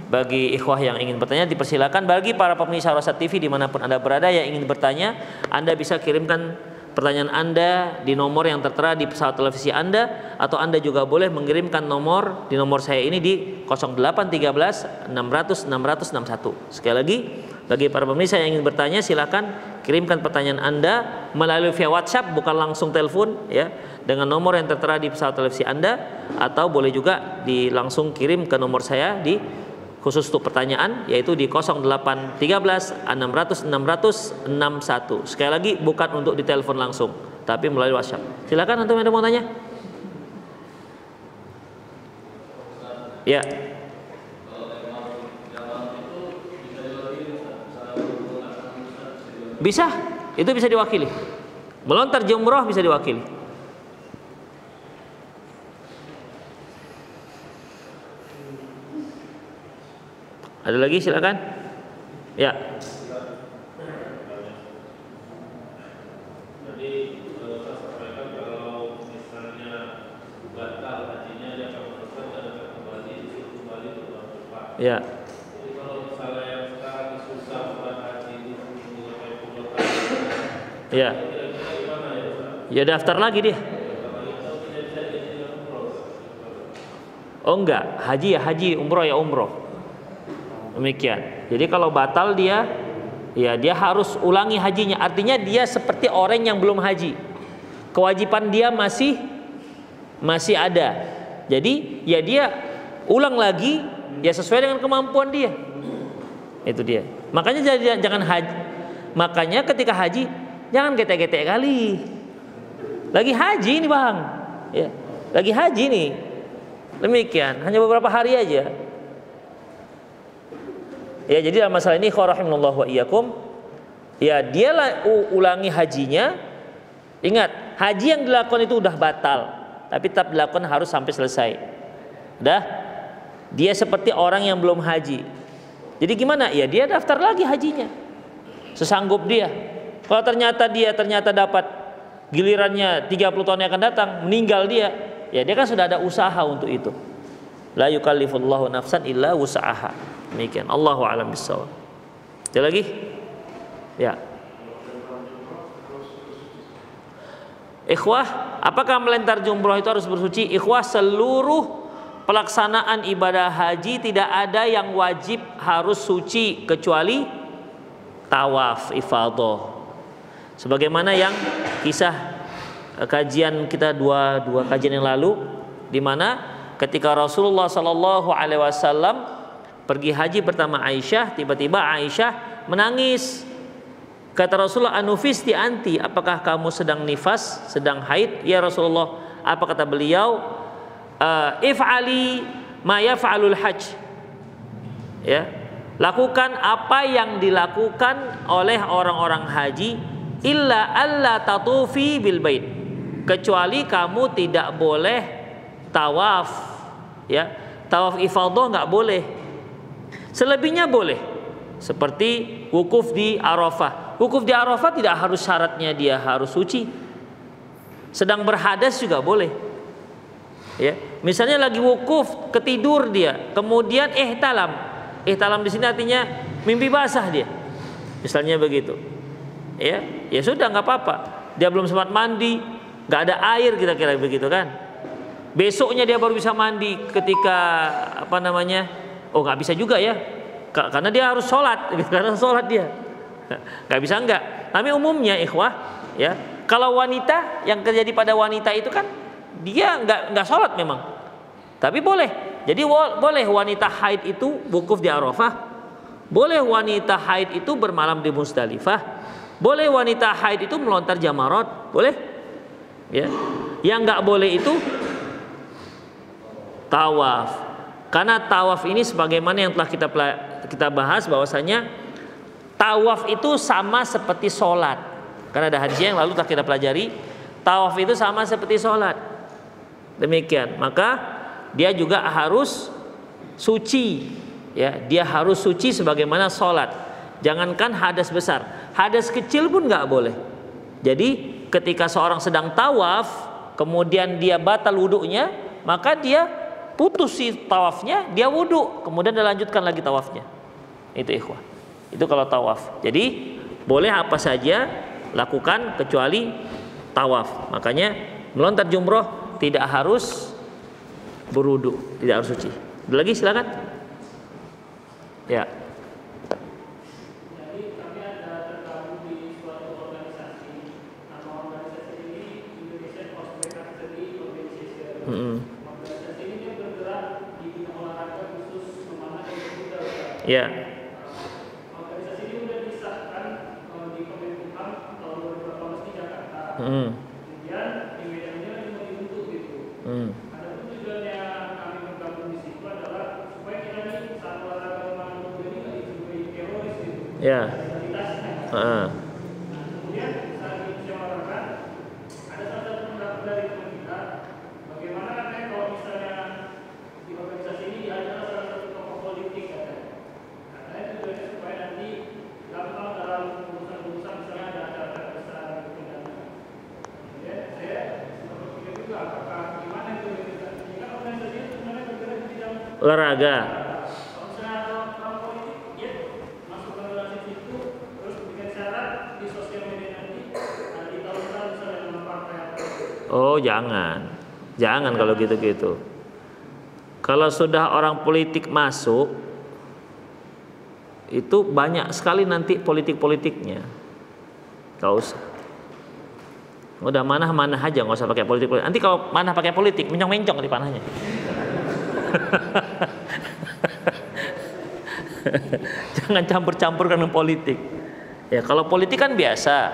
Bagi ikhwah yang ingin bertanya dipersilakan. Bagi para pemirsa Rosat TV dimanapun Anda berada yang ingin bertanya, Anda bisa kirimkan pertanyaan Anda di nomor yang tertera di pesawat televisi Anda, atau Anda juga boleh mengirimkan nomor di nomor saya ini di 0813 600 600 61. Sekali lagi, bagi para pemirsa yang ingin bertanya silakan kirimkan pertanyaan Anda melalui via WhatsApp, bukan langsung telepon ya, dengan nomor yang tertera di pesawat televisi Anda, atau boleh juga langsung kirim ke nomor saya di khusus untuk pertanyaan, yaitu di 0813 600 600 61. Sekali lagi, bukan untuk ditelepon langsung, tapi melalui WhatsApp. Silakan, antum ada mau tanya? Ya. Bisa, itu bisa diwakili. Melontar jumroh bisa diwakili. Ada lagi, silakan. Ya. Jadi saya sampaikan kalau misalnya batal hajinya dia akan melontar dan akan kembali ke tempat. Ya. Jadi kalau misalnya yang sekarang susah buat haji itu Ya. kira-kira gimana ya? Ya daftar lagi dia. Oh enggak, haji ya haji, umroh ya umroh. Demikian. Jadi kalau batal dia harus ulangi hajinya. Artinya dia seperti orang yang belum haji. Kewajiban dia masih ada. Jadi ya dia ulang lagi ya sesuai dengan kemampuan dia. Itu dia. Makanya jangan haji. Makanya ketika haji jangan getek-getek kali. Lagi haji ini Bang. Ya. Lagi haji nih. Demikian, hanya beberapa hari aja. Ya, jadi dalam masalah ini rahimanallahu wa iyyakum, ya dia ulangi hajinya. Ingat, haji yang dilakukan itu udah batal, tapi tetap dilakukan harus sampai selesai. Udah? Dia seperti orang yang belum haji. Jadi gimana? Ya dia daftar lagi hajinya. Sesanggup dia. Kalau ternyata dapat gilirannya 30 tahun yang akan datang, meninggal dia, ya dia kan sudah ada usaha untuk itu. La yukallifullahu nafsan illa wus'aha. Demikian. Allahu a'lam bissawab. Ada lagi? Ya. Ikhwah, apakah melontar jumroh itu harus bersuci? Ikhwah, seluruh pelaksanaan ibadah haji tidak ada yang wajib harus suci kecuali tawaf ifadah. Sebagaimana yang kisah kajian kita dua kajian yang lalu, di mana ketika Rasulullah Shallallahu Alaihi Wasallam pergi haji pertama Aisyah, tiba-tiba Aisyah menangis. Kata Rasulullah, anufisti anti, apakah kamu sedang nifas, sedang haid? Ya Rasulullah. Apa kata beliau? If'ali ma yaf'alul hajj. Ya, lakukan apa yang dilakukan oleh orang-orang haji, illa alla tatufi bil bait. Kecuali kamu tidak boleh tawaf, ya. Tawaf ifadah nggak boleh. Selebihnya boleh. Seperti wukuf di Arafah. Wukuf di Arafah tidak harus syaratnya dia harus suci. Sedang berhadas juga boleh. Ya, misalnya lagi wukuf, ketidur dia, kemudian ihtalam. Ihtalam di sini artinya mimpi basah dia. Misalnya begitu. Ya sudah nggak apa-apa. Dia belum sempat mandi, nggak ada air kira-kira begitu kan. Besoknya dia baru bisa mandi ketika oh nggak bisa juga ya, karena dia harus sholat, karena sholat dia nggak bisa enggak. Tapi umumnya ikhwah ya, kalau wanita yang terjadi pada wanita itu kan dia nggak sholat memang, tapi boleh Jadi boleh wanita haid itu wukuf di Arafah, boleh wanita haid itu bermalam di Musdalifah, boleh wanita haid itu melontar jamarat, boleh. Ya. Yang nggak boleh itu tawaf. Karena tawaf ini sebagaimana yang telah kita bahas bahwasanya tawaf itu sama seperti sholat. Karena ada hadis yang lalu telah kita pelajari, tawaf itu sama seperti sholat. Demikian, maka dia juga harus suci, ya, dia harus suci sebagaimana sholat. Jangankan hadas besar, hadas kecil pun nggak boleh. Jadi ketika seorang sedang tawaf, kemudian dia batal wudhunya, maka dia putus si tawafnya, dia wudhu, kemudian dia lanjutkan lagi tawafnya. Itu ikhwah. Itu kalau tawaf. Jadi boleh apa saja lakukan kecuali tawaf. Makanya melontar jumroh tidak harus berwudu, tidak harus suci. Ada lagi silakan. Ya. Jadi kami ada tergabung di suatu organisasi. Nama organisasi ini Indonesian Horseback Archery Organization. Organisasi ini dia bergerak di bidang olahraga khusus memanah dan berkuda. Ya. Organisasi ini sudah disahkan di Kemenkumham tahun 2018 di Jakarta. Kemudian di Medan ini lagi mau dibentuk gitu. Ada pun tujuannya kami bergabung di situ adalah supaya kita nih saat olahraga memanah kuda ini nggak dijuluki teroris gitu. Ya. Nah, kemudian saat di musyawarahkan ada salah satu pendapat dari teman kita, bagaimana katanya kalau misalnya di organisasi ini diajak salah satu tokoh politik katanya tujuannya supaya nanti gampang dalam urusan-urusan misalnya ada acara besar gitu kan. Kemudian saya sempat berpikir juga apakah gimana itu organisasi ini kan organisasi itu sebenarnya bergerak di bidang Olahraga. kalau misalnya orang politik ya masuk ke organisasi itu terus bikin syarat di sosial media nanti di tahun-tahun misalnya dengan partai apa. Oh, jangan kalau gitu-gitu. Kalau sudah orang politik masuk, itu banyak sekali nanti politik-politiknya. Gak usah. Udah manah aja, nggak usah pakai politik. Nanti kalau manah pakai politik, mencong-mencong di panahnya. Jangan campur-campur dengan politik. Ya, kalau politik kan biasa.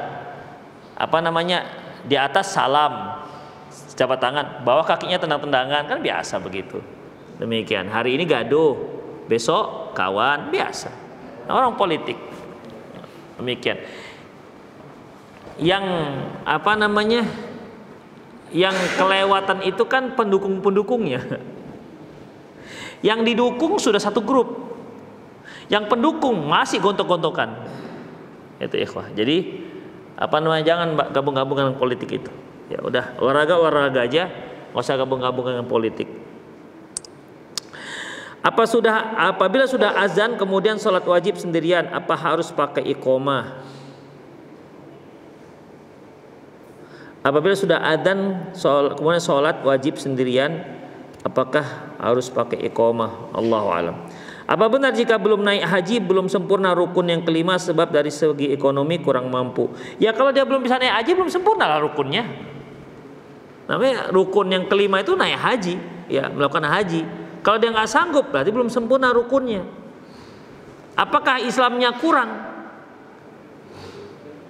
Apa namanya? Di atas salam, jabat tangan, bawah kakinya tendang-tendangan, kan biasa begitu. Demikian. Hari ini gaduh, besok kawan, biasa. Nah, orang politik. Demikian. Yang apa namanya? Yang kelewatan itu kan pendukung-pendukungnya. Yang didukung sudah satu grup. Yang pendukung masih gontok-gontokan. Itu ikhwah. Jadi apa namanya, jangan gabung-gabung dengan politik itu. Ya udah, olahraga aja, nggak usah gabung-gabung dengan politik. Apabila sudah azan kemudian sholat wajib sendirian, apa harus pakai iqomah? Apabila sudah adzan kemudian sholat wajib sendirian, apakah harus pakai iqomah? Allahu a'lam. Apa benar jika belum naik haji belum sempurna rukun yang kelima sebab dari segi ekonomi kurang mampu? Ya kalau dia belum bisa naik haji belum sempurna lah rukunnya. Namanya rukun yang kelima itu naik haji, ya melakukan haji. Kalau dia nggak sanggup berarti belum sempurna rukunnya. Apakah Islamnya kurang?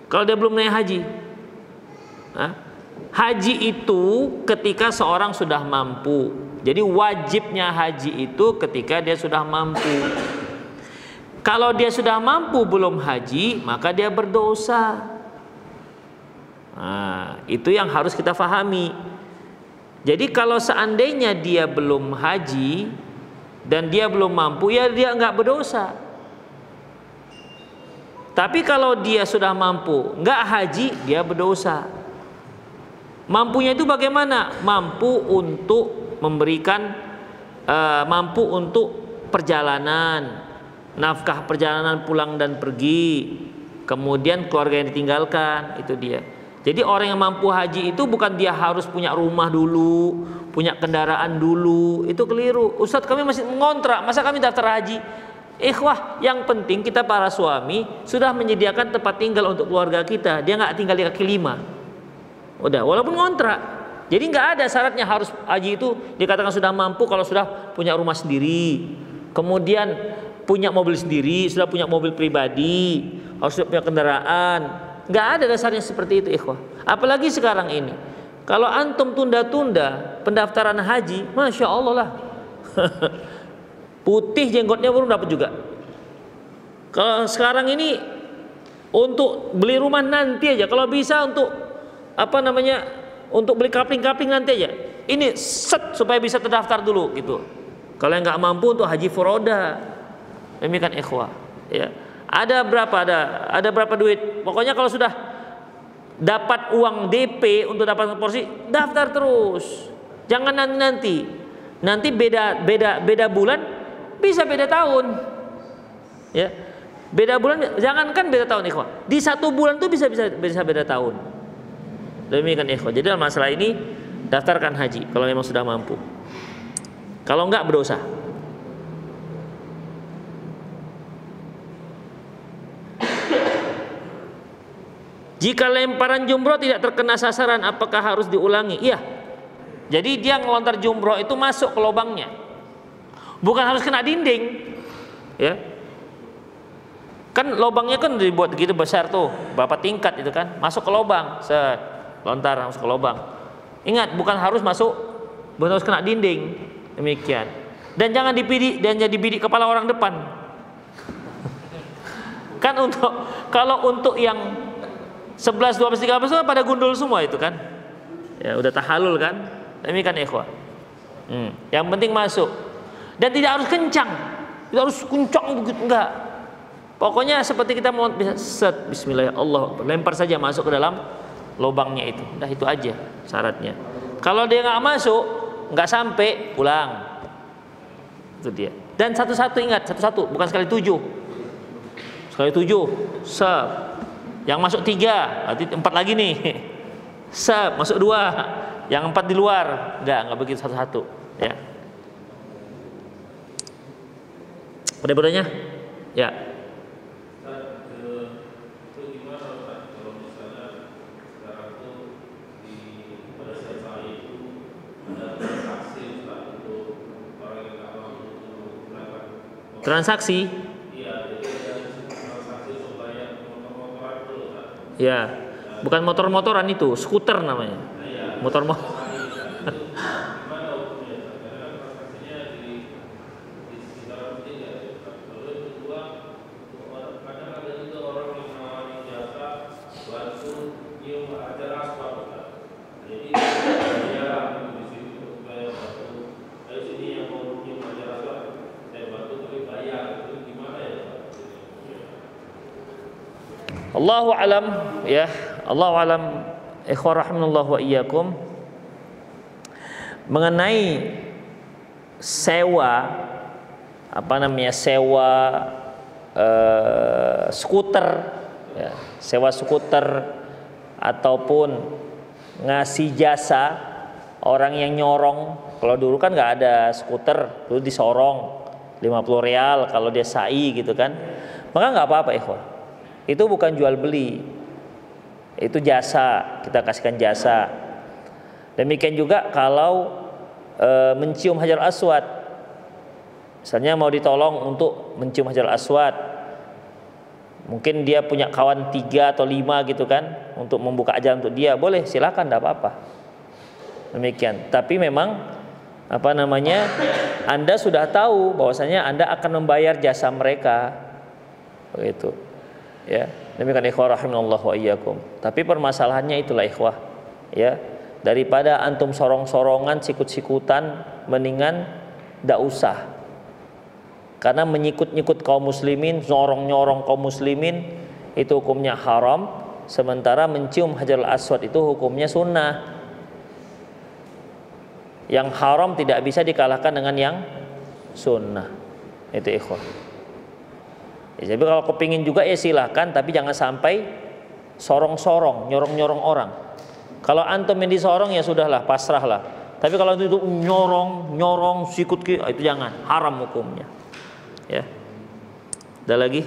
Kalau dia belum naik haji? Haji itu ketika seorang sudah mampu. Jadi wajibnya haji itu ketika dia sudah mampu. Kalau dia sudah mampu belum haji, maka dia berdosa. Nah, itu yang harus kita fahami. Jadi kalau seandainya dia belum haji dan dia belum mampu, ya dia nggak berdosa. Tapi kalau dia sudah mampu, nggak haji, dia berdosa. Mampunya itu bagaimana? Mampu untuk memberikan, mampu untuk perjalanan, nafkah perjalanan pulang dan pergi, kemudian keluarga yang ditinggalkan, itu dia. Jadi orang yang mampu haji itu bukan dia harus punya rumah dulu, punya kendaraan dulu, itu keliru. Ustadz kami masih mengontrak, masa kami daftar haji? Ikhwah, yang penting kita para suami sudah menyediakan tempat tinggal untuk keluarga kita. Dia nggak tinggal di kaki lima. Udah, walaupun ngontrak. Jadi nggak ada syaratnya harus haji itu dikatakan sudah mampu kalau sudah punya rumah sendiri, kemudian punya mobil sendiri, sudah punya mobil pribadi, harus sudah punya kendaraan. Nggak ada dasarnya seperti itu, ikhwah. Apalagi sekarang ini, kalau antum tunda-tunda pendaftaran haji, masya Allah lah, putih jenggotnya belum dapat juga. Kalau sekarang ini untuk beli rumah nanti aja, kalau bisa untuk untuk beli kapling-kapling nanti aja. Ini set supaya bisa terdaftar dulu gitu. Kalau yang nggak mampu untuk haji furoda, demikian ikhwah. Ya, ada berapa duit? Pokoknya kalau sudah dapat uang DP untuk dapat porsi, daftar terus. Jangan nanti beda bulan, bisa beda tahun. Ya. Beda bulan, jangankan beda tahun ikhwah. Di satu bulan tuh bisa beda tahun. Demikian ikhwah. Jadi dalam masalah ini daftarkan haji kalau memang sudah mampu. Kalau enggak berdosa. Jika lemparan jumroh tidak terkena sasaran, apakah harus diulangi? Iya. Jadi dia ngelontar jumroh itu masuk ke lubangnya. Bukan harus kena dinding. Ya. Kan lubangnya kan dibuat gitu besar tuh, berapa tingkat itu kan, masuk ke lubang, set, lontar masuk ke lubang. Ingat, bukan harus masuk, bukan harus kena dinding, demikian. Dan jangan dibidik kepala orang depan. Kan kalau untuk yang 11, 12, 13 pada gundul semua itu kan, ya udah tahalul kan, demikian ikhwah. Yang penting masuk, dan tidak harus kencang, tidak harus kencang begitu, enggak. Pokoknya seperti kita mau bisa set bismillah Allah lempar saja masuk ke dalam lubangnya itu. Udah itu aja syaratnya. Kalau dia nggak masuk, nggak sampai, pulang. Itu dia. Dan satu-satu ingat, satu-satu, bukan sekali 7. Sekali 7, sep. Yang masuk 3, berarti 4 lagi nih. Sep, masuk 2. Yang 4 di luar. Nggak begitu satu-satu, ya. Pada-padanya? Ya. Transaksi, ya, bukan motor-motoran itu, skuter namanya, motor-motor. Allahu alam, ya, Allahu alam, ikhwah rahimanallah wa iyyakum. Mengenai sewa skuter, ya, sewa skuter ataupun ngasih jasa orang yang nyorong. Kalau dulu kan nggak ada skuter, dulu disorong 50 real kalau dia sa'i gitu kan, maka nggak apa-apa ikhwah. Itu bukan jual beli, itu jasa, kita kasihkan jasa. Demikian juga kalau mencium Hajar Aswad, misalnya mau ditolong untuk mencium Hajar Aswad, mungkin dia punya kawan 3 atau 5 gitu kan, untuk membuka jalan untuk dia, boleh, silakan, tidak apa-apa. Demikian. Tapi memang Anda sudah tahu bahwasanya Anda akan membayar jasa mereka, begitu. Ya, demikian ikhwah rahimanallah wa iyyakum. Tapi permasalahannya itulah ikhwah, ya, daripada antum sorong-sorongan, sikut-sikutan, mendingan ndak usah. Karena menyikut-nyikut kaum muslimin, nyorong-nyorong kaum muslimin itu hukumnya haram, sementara mencium Hajarul Aswad itu hukumnya sunnah. Yang haram tidak bisa dikalahkan dengan yang sunnah. Itu ikhwah. Ya, jadi kalau kepingin juga ya silahkan, tapi jangan sampai sorong-sorong, nyorong-nyorong orang. Kalau antum yang disorong ya sudahlah, pasrahlah. Tapi kalau itu nyorong, sikut itu jangan, haram hukumnya. Ya. Ada lagi?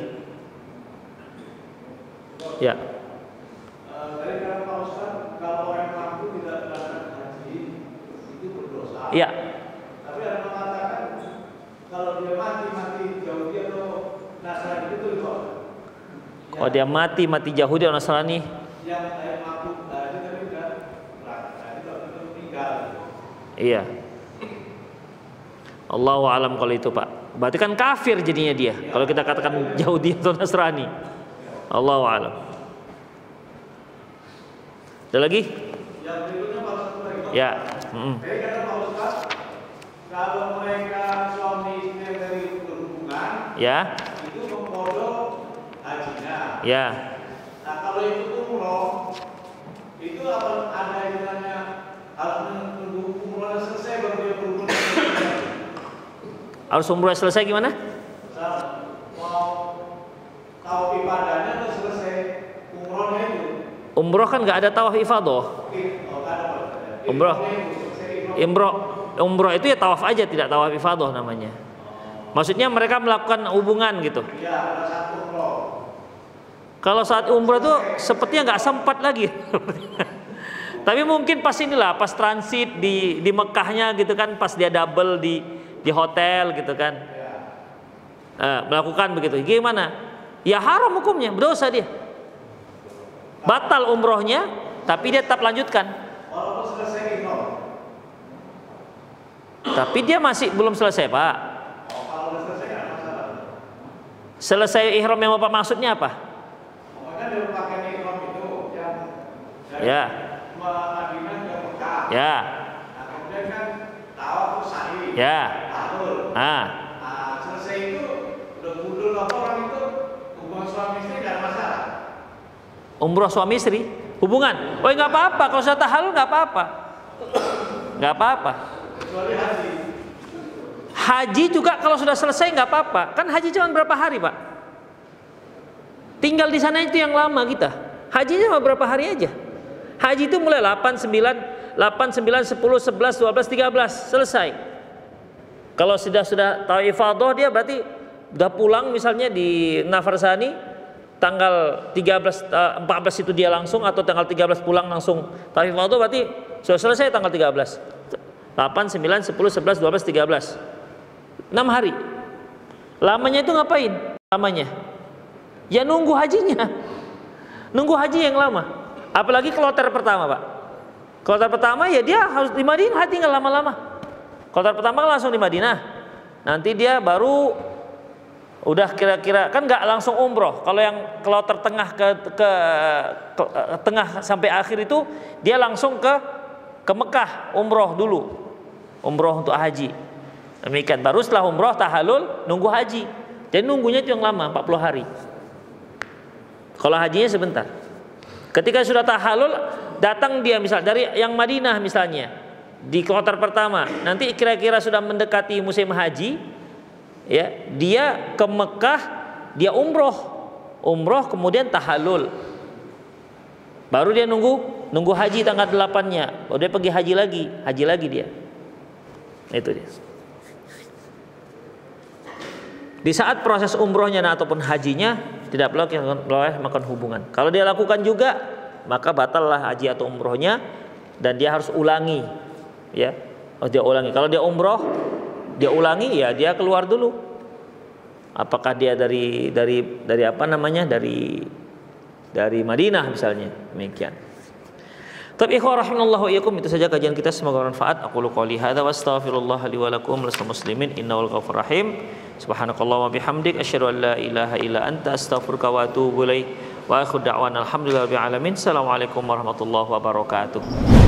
Ya. Dari Pak Ustaz, kalau orang mampu tidak melakukan haji, Iya. Tapi ada yang mengatakan kalau dia mati Yahudi atau Nasrani itu kok. Kalau dia mati Yahudi atau Nasrani. Yang mabuk tadi tapi kan itu meninggal. Iya. Allahu a'lam kalau itu, Pak. Berarti kan kafir jadinya dia. Kalau kita katakan Yahudi atau Nasrani. Allahu a'lam. Ada lagi? Yang berikutnya Pak Ustaz. Ya. Jadi kata Pak Ustaz, kalau mereka suami istri dari berhubungan, Ya. itu memfoto hajinya. Ya. Nah kalau itu umroh, itu apa ada yang namanya harus menunggu umrohnya selesai baru dia berhubungan? Harus umroh selesai gimana? Misal mau tawaf ibadahnya atau selesai umrohnya itu? Umroh kan nggak ada tawaf ifadah. Umroh itu ya tawaf aja, tidak tawaf ifadah namanya. Maksudnya mereka melakukan hubungan gitu. Iya, ada satu umroh. Kalau saat umroh itu sepertinya nggak sempat lagi. Tapi mungkin pas inilah, pas transit di Mekahnya gitu kan, pas dia double di hotel gitu kan, melakukan begitu. Gimana? Ya haram hukumnya, berdosa dia. Batal umrohnya, tapi dia tetap lanjutkan. Walaupun selesai umroh. Tapi dia masih belum selesai, Pak. Kalau udah selesai nggak masalah. Selesai ihram yang Bapak maksudnya apa? Kan dia pakai ihram itu yang dari Ya. Madinah ke Mekah. Ya. Nah, kemudian kan tawaf terus sa'i. Ya. Tahul. Ah. Nah, selesai itu udah gundul apa orang itu hubungan suami istri nggak ada masalah. Umroh suami istri, hubungan. Oh nggak apa-apa, kalau sudah tahalul nggak apa-apa. Nggak apa-apa. Kecuali haji. Haji juga kalau sudah selesai nggak apa-apa. Kan haji cuma berapa hari, Pak? Tinggal di sana itu yang lama kita. Hajinya cuma berapa hari aja. Haji itu mulai 8, 9, 10, 11, 12, 13 selesai. Kalau sudah tawaf ifadah dia berarti udah pulang misalnya di Nafarsani tanggal 14 itu dia langsung, atau tanggal 13 pulang langsung tawaf ifadah, berarti sudah selesai tanggal 13. 8, 9, 10, 11, 12, 13. 6 hari. Lamanya itu ngapain? Lamanya ya nunggu hajinya. Nunggu haji yang lama. Apalagi kloter pertama, Pak. Kloter pertama ya dia harus di Madinah, tinggal lama-lama. Kloter pertama langsung di Madinah. Nanti dia baru udah kira-kira kan nggak langsung umroh. Kalau yang kloter tengah ke tengah sampai akhir itu dia langsung ke Mekah umroh dulu. Umroh untuk haji. Demikian, baru setelah umroh tahalul nunggu haji. Jadi nunggunya itu yang lama, 40 hari. Kalau hajinya sebentar. Ketika sudah tahalul, datang dia misal dari yang Madinah misalnya di kloter pertama, nanti kira-kira sudah mendekati musim haji, ya dia ke Mekah, dia umroh kemudian tahalul. Baru dia nunggu haji tanggal 8-nya, baru dia pergi haji lagi dia. Itu dia. Di saat proses umrohnya ataupun hajinya tidak boleh melakukan hubungan. Kalau dia lakukan juga, maka batallah haji atau umrohnya dan dia harus ulangi. Ya, harus dia ulangi. Kalau dia umroh, dia ulangi, ya dia keluar dulu. Apakah dia dari apa namanya? Dari Madinah misalnya, demikian. Tapi ikhwah rahimallahu iyyakum, itu saja kajian kita, semoga bermanfaat. Aqulu qouli hadza wa astaghfirullah li wa lakum wa lisal muslimin innahu ghafurur rahim. Subhanakallahumma bihamdik asyhadu an la ilaha illa anta astaghfiruka wa atubu ilaik. Wa akhiru da'wana alhamdulillahi rabbil alamin. Assalamualaikum warahmatullahi wabarakatuh.